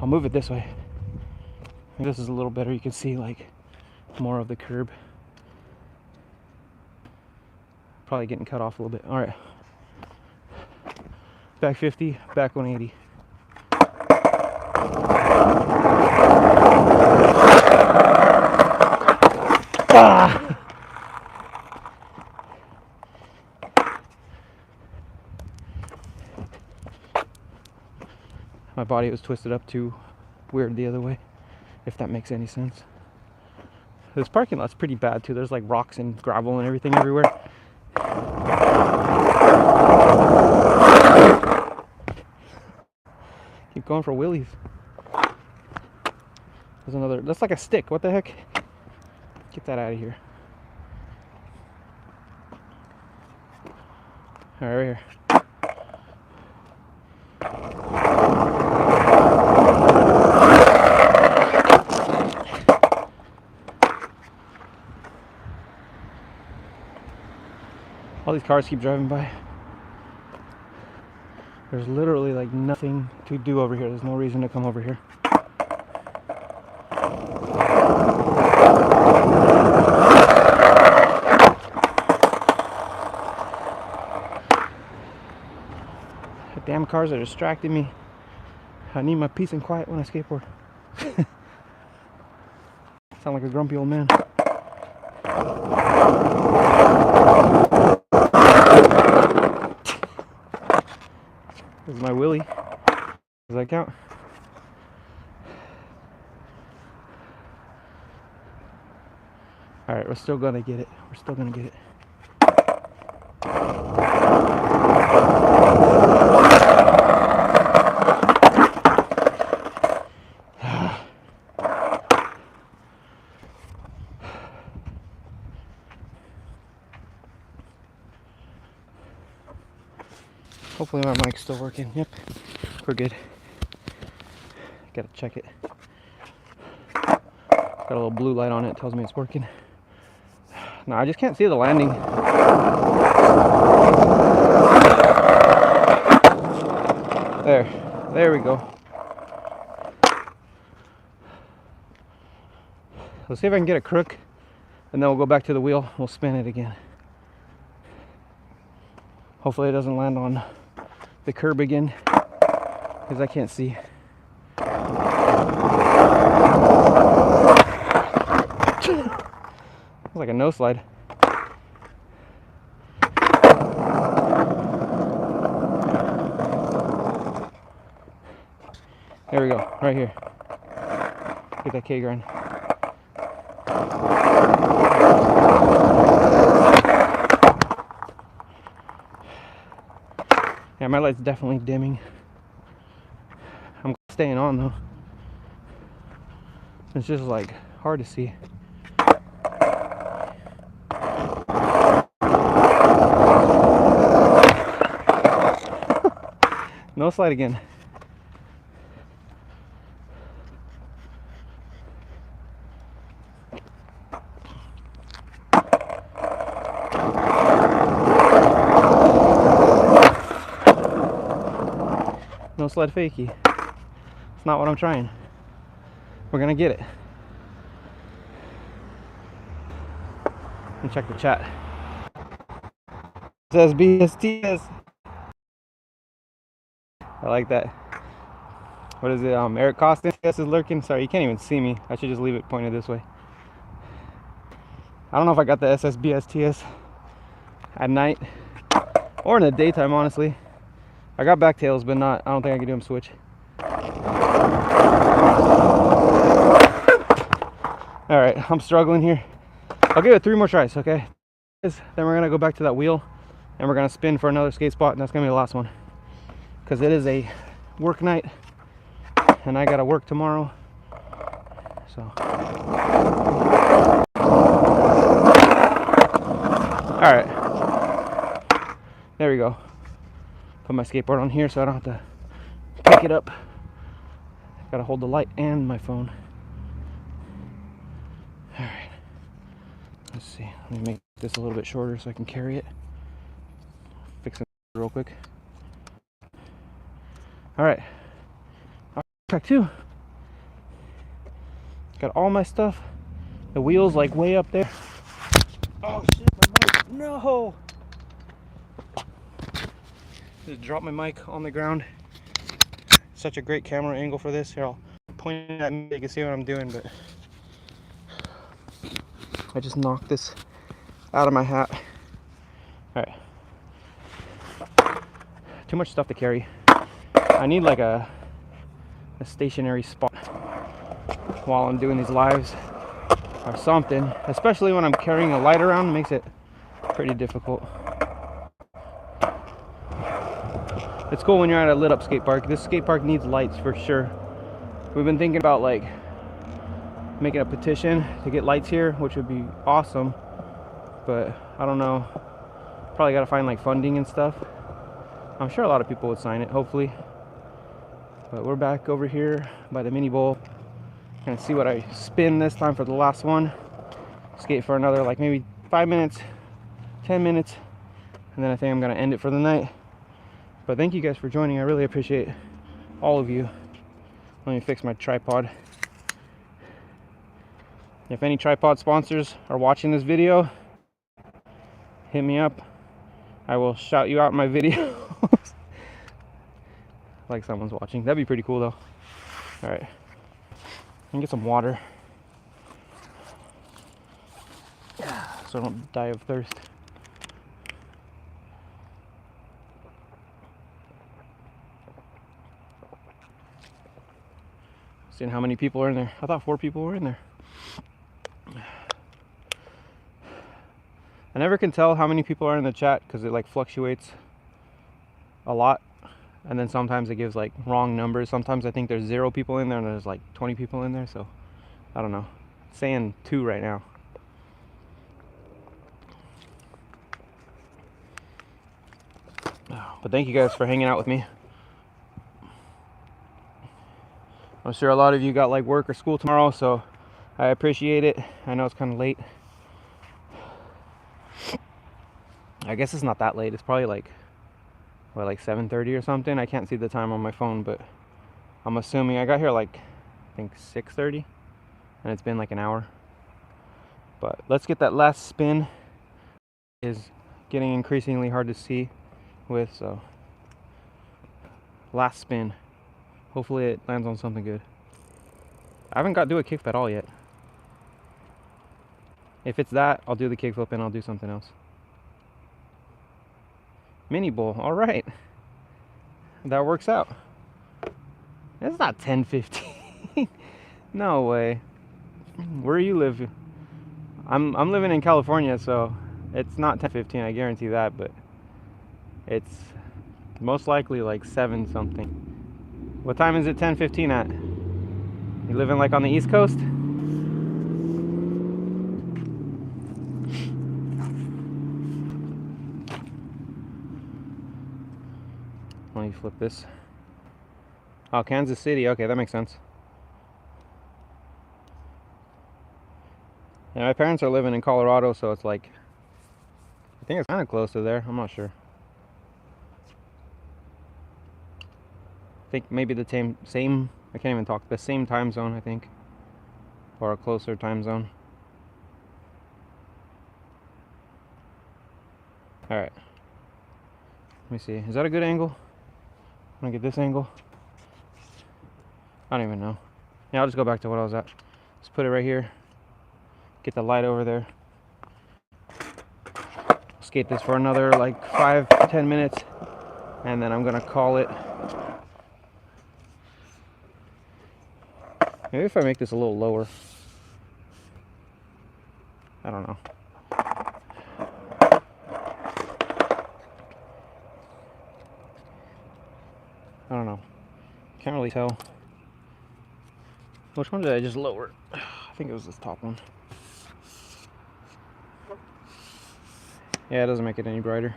I'll move it this way. This is a little better. You can see like more of the curb. Probably getting cut off a little bit. All right. Back 50, back 180. Ah! My body was twisted up too weird the other way, if that makes any sense. This parking lot's pretty bad too. There's like rocks and gravel and everything everywhere. Keep going for wheelies. There's another, that's like a stick. What the heck? Get that out of here. All right, right here. All these cars keep driving by. There's literally like nothing to do over here. There's no reason to come over here. The damn cars are distracting me. I need my peace and quiet when I skateboard. Sound like a grumpy old man. This is my wheelie. Does that count? Alright, we're still gonna get it. We're still gonna get it. Hopefully my mic's still working. Yep, we're good. Gotta check it. Got a little blue light on it, tells me it's working. No, I just can't see the landing. There we go. Let's see if I can get a crook, and then we'll go back to the wheel. We'll spin it again. Hopefully it doesn't land on the curb again, because I can't see. It's like a no slide. There we go, right here. Get that K grind. Yeah, my light's definitely dimming. I'm staying on though. It's just like hard to see. No slide again. no sled fakie. It's not what I'm trying. We're gonna get it. Let me check the chat. It says BSTS. I like that. What is it? Eric Costin is lurking. Sorry, you can't even see me. I should just leave it pointed this way. I don't know if I got the SSBSTS at night or in the daytime, honestly. I got backtails, but not. I don't think I can do them switch. All right, I'm struggling here. I'll give it 3 more tries, okay? Then we're gonna go back to that wheel and we're gonna spin for another skate spot, and that's gonna be the last one. Because it is a work night and I gotta work tomorrow. So. All right. There we go. Put my skateboard on here so I don't have to pick it up. Gotta hold the light and my phone. All right. Let's see. Let me make this a little bit shorter so I can carry it. Fix it real quick. All right. Track 2. Got all my stuff. The wheel's like way up there. Oh shit, my mic. No! Just dropped my mic on the ground. Such a great camera angle for this. Here, I'll point it at me so you can see what I'm doing, but I just knocked this out of my hat. Alright. Too much stuff to carry. I need like a stationary spot while I'm doing these lives or something, especially when I'm carrying a light around. It makes it pretty difficult. It's cool when you're at a lit up skate park. This skate park needs lights for sure. We've been thinking about like making a petition to get lights here, which would be awesome, but I don't know, probably got to find like funding and stuff. I'm sure a lot of people would sign it, hopefully. But we're back over here by the mini bowl. Gonna see what I spin this time for the last one. Skate for another like maybe 5 minutes, 10 minutes, and then I think I'm gonna end it for the night. But thank you guys for joining. I really appreciate all of you. Let me fix my tripod. If any tripod sponsors are watching this video, hit me up. I will shout you out in my videos. Like someone's watching. That'd be pretty cool though. All right, let me get some water so I don't die of thirst. Seeing how many people are in there. I thought 4 people were in there. I never can tell how many people are in the chat because it like fluctuates a lot, and then sometimes it gives like wrong numbers. Sometimes I think there's 0 people in there and there's like 20 people in there, so I don't know. It's saying 2 right now. But thank you guys for hanging out with me. I'm sure a lot of you got like work or school tomorrow, so I appreciate it. I know it's kind of late. I guess it's not that late. It's probably like, what, like 7:30 or something. I can't see the time on my phone, but I'm assuming I got here like, I think 6:30, and it's been like an hour. But let's get that last spin. It is getting increasingly hard to see with, so last spin. Hopefully it lands on something good. I haven't got to do a kickflip at all yet. If it's that, I'll do the kickflip and I'll do something else. Mini bowl, all right. That works out. It's not 10:15. No way. Where you live? I'm living in California, so it's not 10:15. I guarantee that, but it's most likely like 7 something. What time is it 10:15 at? You living like on the East Coast? Let me flip this. Oh, Kansas City. Okay, that makes sense. Yeah, my parents are living in Colorado, so it's like, I think it's kind of close to there. I'm not sure. I think maybe the same, I can't even talk, the same time zone, I think. Or a closer time zone. Alright. Let me see. Is that a good angle? I'm gonna get this angle. I don't even know. Yeah, I'll just go back to what I was at. Let's put it right here. Get the light over there. Skate this for another like 5-10 minutes. And then I'm gonna call it. Maybe if I make this a little lower. I don't know. I don't know. Can't really tell. Which one did I just lower? I think it was this top one. Yeah, it doesn't make it any brighter.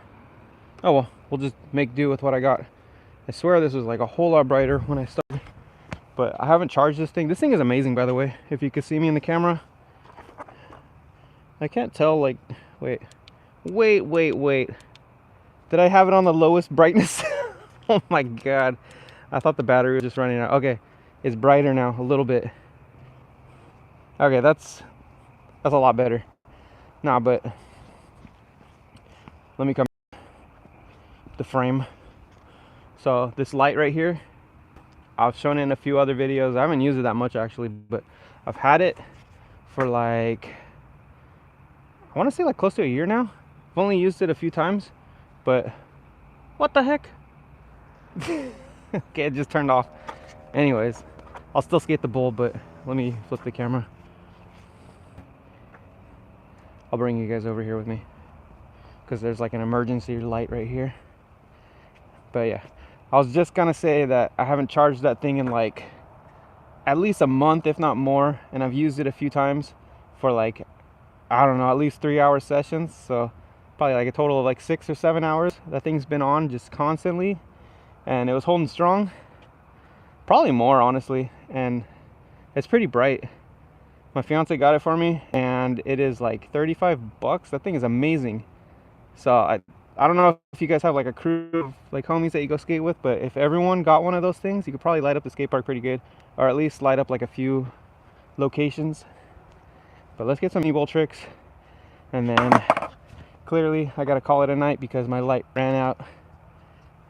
Oh well, we'll just make do with what I got. I swear this was like a whole lot brighter when I started. But I haven't charged this thing. This thing is amazing, by the way. If you could see me in the camera. I can't tell, like, wait. Did I have it on the lowest brightness? Oh my god. I thought the battery was just running out. Okay, it's brighter now, a little bit. Okay, that's a lot better. Nah, but let me come the frame. So this light right here, I've shown it in a few other videos. I haven't used it that much actually, but I've had it for like, I want to say like close to a year now. I've only used it a few times, but what the heck? Okay, it just turned off. Anyways, I'll still skate the bowl, but let me flip the camera. I'll bring you guys over here with me because there's like an emergency light right here. But yeah, I was just gonna say that I haven't charged that thing in like at least a month, if not more, and I've used it a few times for like, I don't know, at least 3-hour sessions. So probably like a total of like 6 or 7 hours that thing's been on just constantly, and it was holding strong. Probably more, honestly. And it's pretty bright. My fiance got it for me, and it is like 35 bucks. That thing is amazing. So I don't know if you guys have like a crew of like homies that you go skate with, but if everyone got one of those things, you could probably light up the skate park pretty good, or at least light up like a few locations. But let's get some e-bowl tricks, and then clearly I gotta call it a night because my light ran out.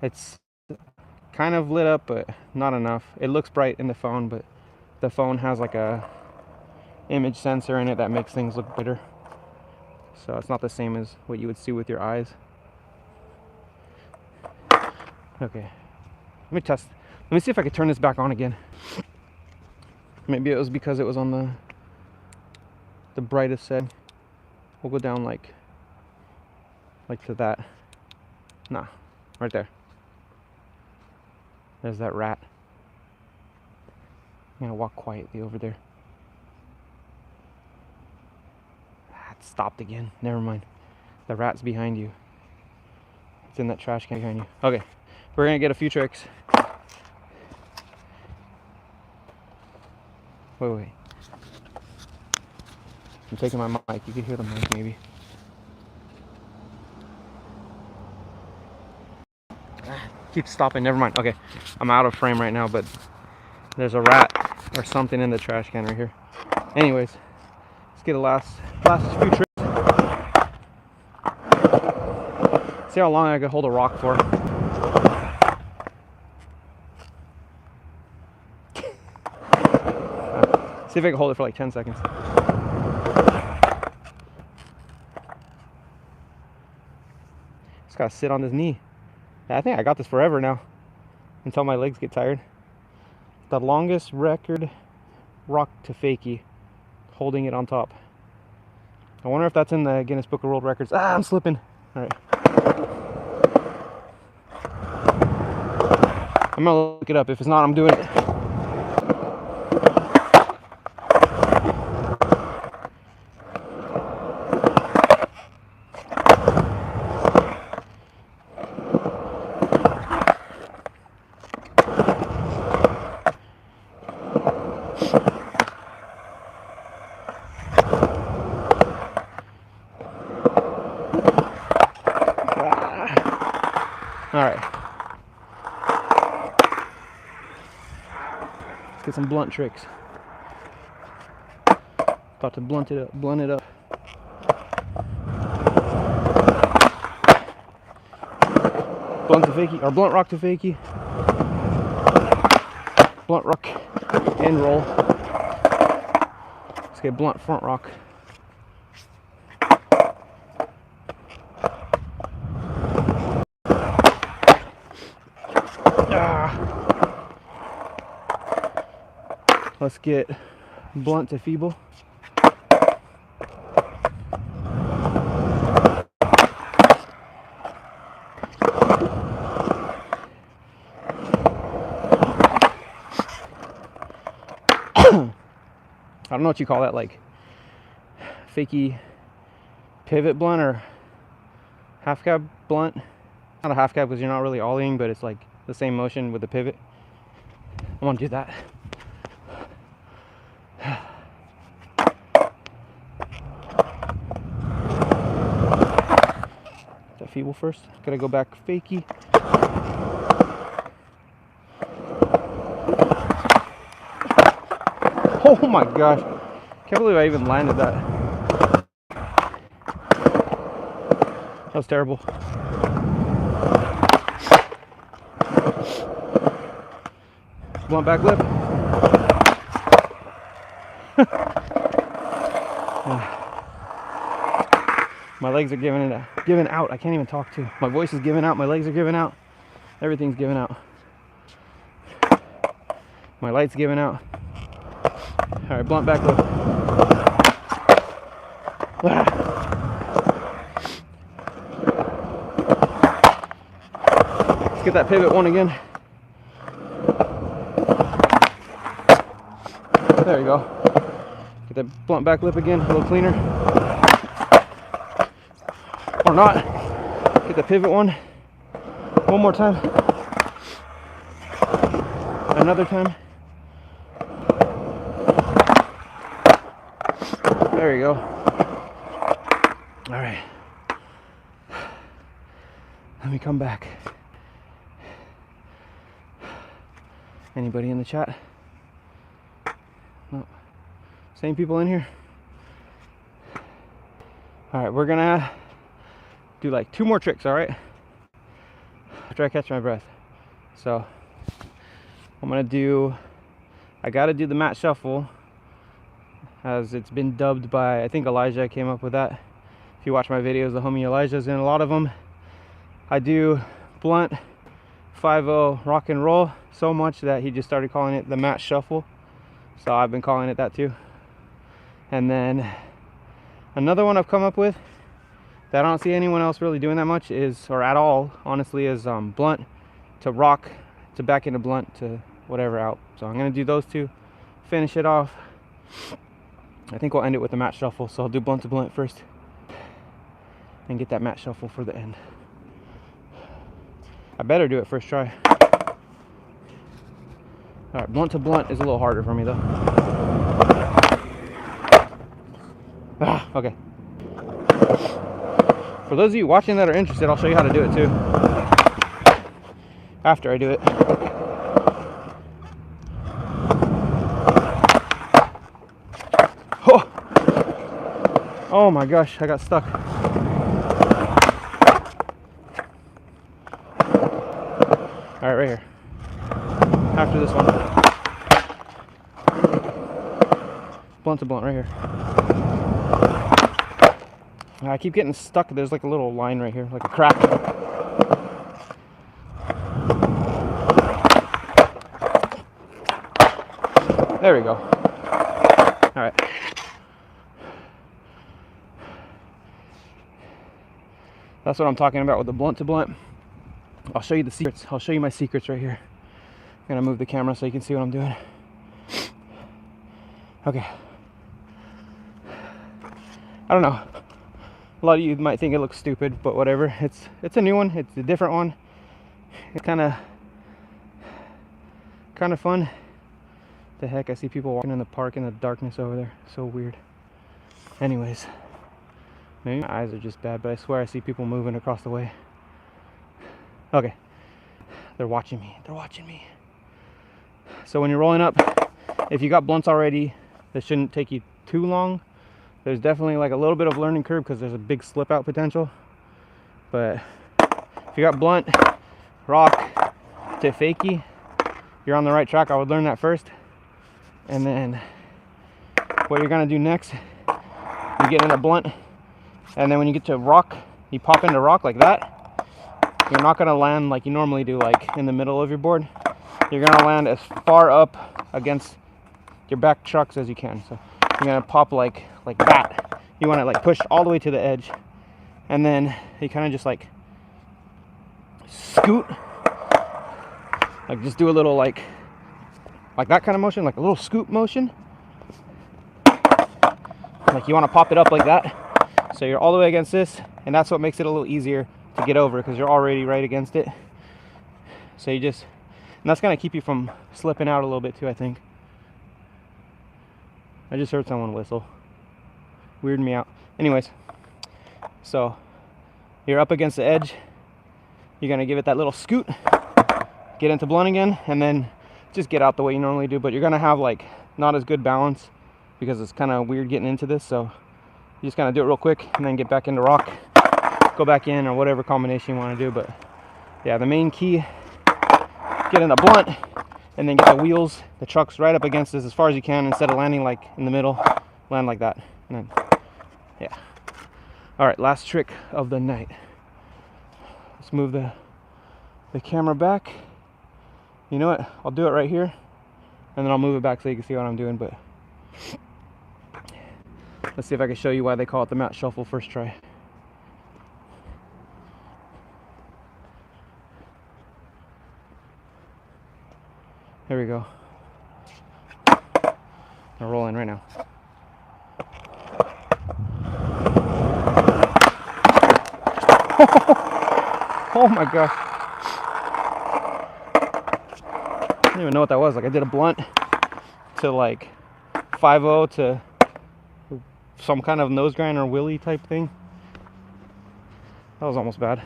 It's kind of lit up, but not enough. It looks bright in the phone, but the phone has like a image sensor in it that makes things look brighter. So it's not the same as what you would see with your eyes. Okay, let me test. Let me see if I can turn this back on again. Maybe it was because it was on the brightest setting. We'll go down like to that. Nah, right there. There's that rat. I'm gonna walk quietly over there. It stopped again. Never mind. The rat's behind you. It's in that trash can behind you. Okay, we're gonna get a few tricks. Wait. I'm taking my mic. You can hear the mic maybe. Keep stopping. Never mind. Okay, I'm out of frame right now, but there's a rat or something in the trash can right here. Anyways, let's get a last few tricks. See how long I could hold a rock for. See if I can hold it for like 10 seconds. Just gotta sit on this knee. I think I got this forever now, until my legs get tired. The longest record rock to fakie, holding it on top. I wonder if that's in the Guinness Book of World Records. Ah, I'm slipping. All right. I'm gonna look it up. If it's not, I'm doing it. All right. Let's get some blunt tricks. About to blunt it up. Blunt to fakie, or blunt rock to fakie. Blunt rock and roll. Let's get blunt front rock. Let's get blunt to feeble. I don't know what you call that, like fakie pivot blunt or half cab blunt. Not a half cab because you're not really ollieing, but it's like the same motion with the pivot. I want to do that. That feeble first. Gotta go back fakie. Oh my gosh. Can't believe I even landed that. That was terrible. Blunt back lip. My legs are giving out. I can't even talk to. My voice is giving out. My legs are giving out. Everything's giving out. My light's giving out. All right, blunt back lip. Let's get that pivot one again. There you go. Get that blunt back lip again, a little cleaner. Or not. Get the pivot one. One more time. Another time. There you go. All right. Let me come back. Anybody in the chat? No. Same people in here? All right, we're gonna do like 2 more tricks, all right? After I catch my breath. So I'm gonna do, I gotta do the mat shuffle, as it's been dubbed by, I think Elijah came up with that. If you watch my videos, the homie Elijah's in a lot of them. I do blunt 5-0 rock and roll so much that he just started calling it the mat shuffle. So I've been calling it that too. And then another one I've come up with that I don't see anyone else really doing that much is, or at all, honestly, is blunt to rock to back into blunt to whatever out. So I'm gonna do those 2, finish it off. I think we'll end it with the mat shuffle. So I'll do blunt to blunt first and get that mat shuffle for the end. I better do it first try. All right, blunt to blunt is a little harder for me though. Okay. For those of you watching that are interested, I'll show you how to do it too. After I do it. Oh my gosh, I got stuck. All right, right here. After this one. Blunt to blunt right here. I keep getting stuck. There's like a little line right here, like a crack. There we go. All right. That's what I'm talking about with the blunt to blunt. I'll show you the secrets. I'll show you my secrets right here. I'm gonna move the camera so you can see what I'm doing. Okay. I don't know. A lot of you might think it looks stupid, but whatever. It's a new one. It's a different one. It's kind of fun. The heck, I see people walking in the park in the darkness over there. So weird. Anyways, maybe my eyes are just bad, but I swear I see people moving across the way. Okay. They're watching me. They're watching me. So when you're rolling up, if you got blunts already, this shouldn't take you too long. There's definitely like a little bit of learning curve because there's a big slip out potential. But if you got blunt, rock to fakie, you're on the right track. I would learn that first. And then what you're gonna do next, you get into blunt, and then when you get to rock, you pop into rock like that. You're not gonna land like you normally do, like in the middle of your board. You're gonna land as far up against your back trucks as you can. So you're gonna pop like that. You want it like pushed all the way to the edge, and then you kind of just like scoot, like just do a little like that kind of motion, like a little scoop motion. Like you want to pop it up like that, so you're all the way against this, and that's what makes it a little easier to get over because you're already right against it. So you just, and that's gonna keep you from slipping out a little bit too, I think. I just heard someone whistle. Weirded me out. Anyways, so you're up against the edge. You're gonna give it that little scoot, get into blunt again, and then just get out the way you normally do. But you're gonna have like not as good balance because it's kind of weird getting into this. So you just gotta do it real quick and then get back into rock, go back in, or whatever combination you want to do. But yeah, the main key, get in the blunt and then get the wheels, the trucks right up against this as far as you can. Instead of landing like in the middle, land like that. And then, yeah. All right, last trick of the night. Let's move the camera back. You know what? I'll do it right here, and then I'll move it back so you can see what I'm doing. But let's see if I can show you why they call it the mat shuffle first try. Here we go. I'm rolling right now. Oh my gosh. I don't even know what that was. Like I did a blunt to like 5-0 to some kind of nose grind or wheelie type thing. That was almost bad.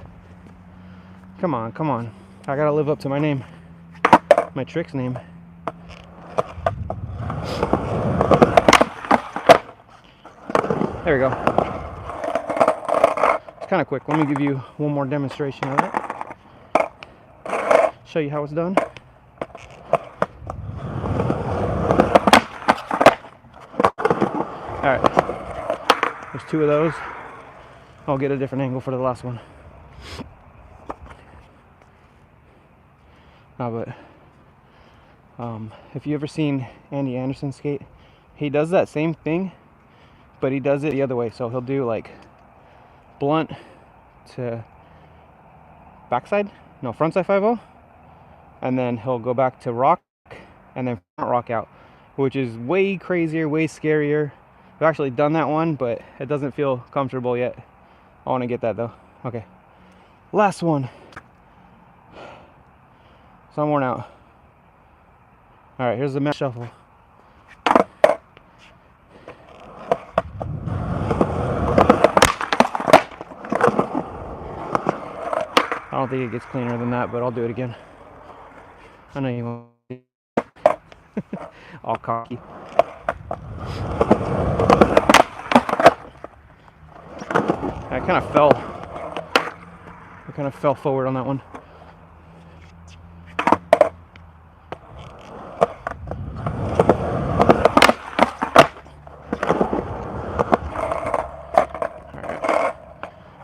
Come on, come on. I gotta live up to my name. My trick's name. There we go. It's kind of quick. Let me give you one more demonstration of it. Show you how it's done. Alright. There's 2 of those. I'll get a different angle for the last one. But if you ever seen Andy Anderson skate, he does that same thing, but he does it the other way. So he'll do like blunt to backside, no, frontside 5-0, and then he'll go back to rock and then front rock out, which is way crazier, way scarier. I've actually done that one, but it doesn't feel comfortable yet. I want to get that though. Okay, last one. So I'm worn out. All right, here's the mat shuffle. I don't think it gets cleaner than that, but I'll do it again. I know you won't. All cocky. I kind of fell forward on that one.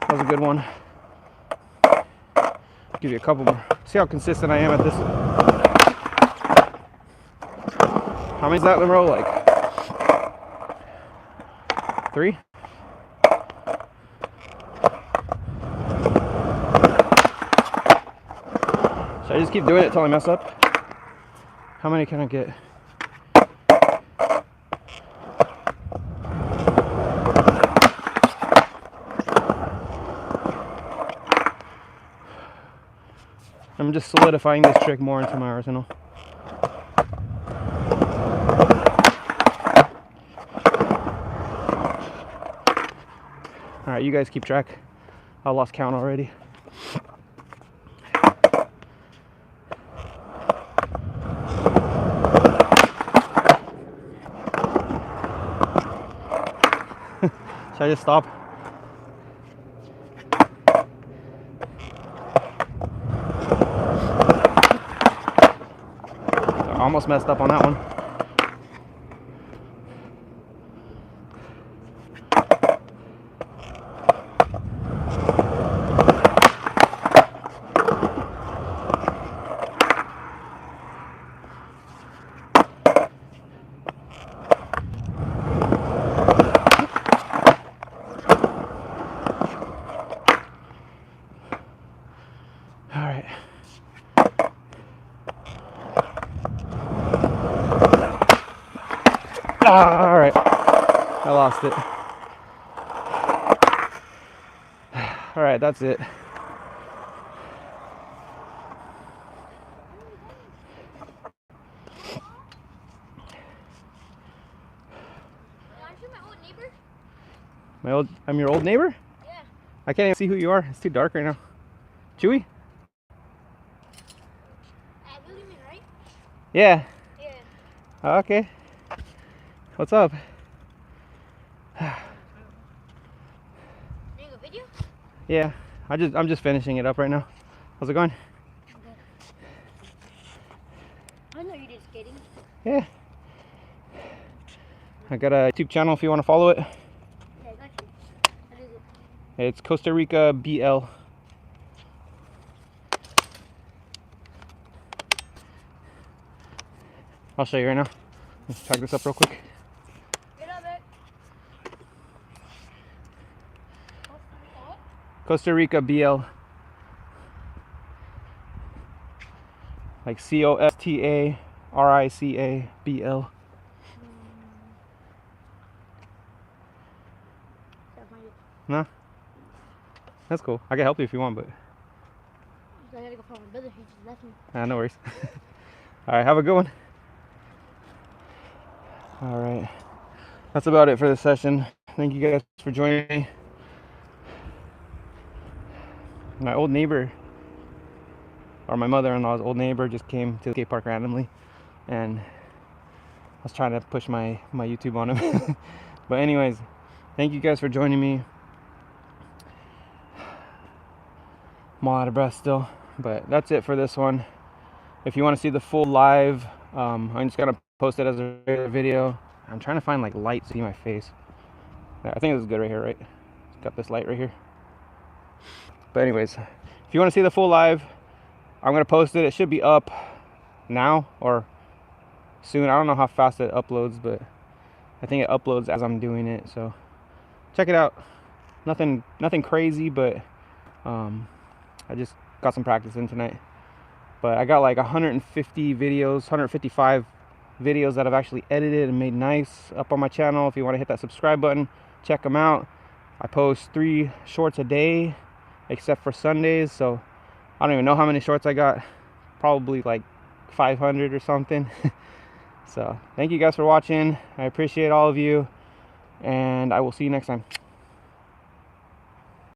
That was a good one. Give you a couple more. See how consistent I am at this. How many is that in a row? Like 3? Should I just keep doing it until I mess up? How many can I get? I'm just solidifying this trick more into my arsenal. Alright, you guys keep track. I lost count already. Should I just stop? I almost messed up on that one. All right, I lost it. All right, that's it. I'm your old neighbor? Yeah. I can't even see who you are. It's too dark right now. Chewy? Boogeyman, right? Yeah. Yeah. Okay. What's up? Doing a video? Yeah. I'm just finishing it up right now. How's it going? I know you did skating. Yeah. I got a YouTube channel if you want to follow it. Yeah, I got you. What is it? It's Costa Rica BL. I'll show you right now. Let's check this up real quick. Get up, Vic. Costa Rica BL. Like COSTARICA BL. No? That's cool. I can help you if you want, but I gotta go find my brother. He just left me. no worries. Alright, have a good one. Alright. That's about it for this session. Thank you guys for joining me. My old neighbor, or my mother-in-law's old neighbor, just came to the skate park randomly, and I was trying to push my YouTube on him. But anyways, thank you guys for joining me. I'm all out of breath still, but that's it for this one. If you want to see the full live, I'm just gonna post it as a regular video. I'm trying to find like light to see my face. Yeah, I think this is good right here, right? It's got this light right here. But anyways, if you want to see the full live, I'm gonna post it. It should be up now or soon. I don't know how fast it uploads, but I think it uploads as I'm doing it. So check it out. Nothing crazy, but I just got some practice in tonight. But I got like 150 videos, 155 videos that I've actually edited and made nice up on my channel. If you want to hit that subscribe button, check them out. I post 3 shorts a day, except for Sundays. So I don't even know how many shorts I got. Probably like 500 or something. So thank you guys for watching. I appreciate all of you, and I will see you next time.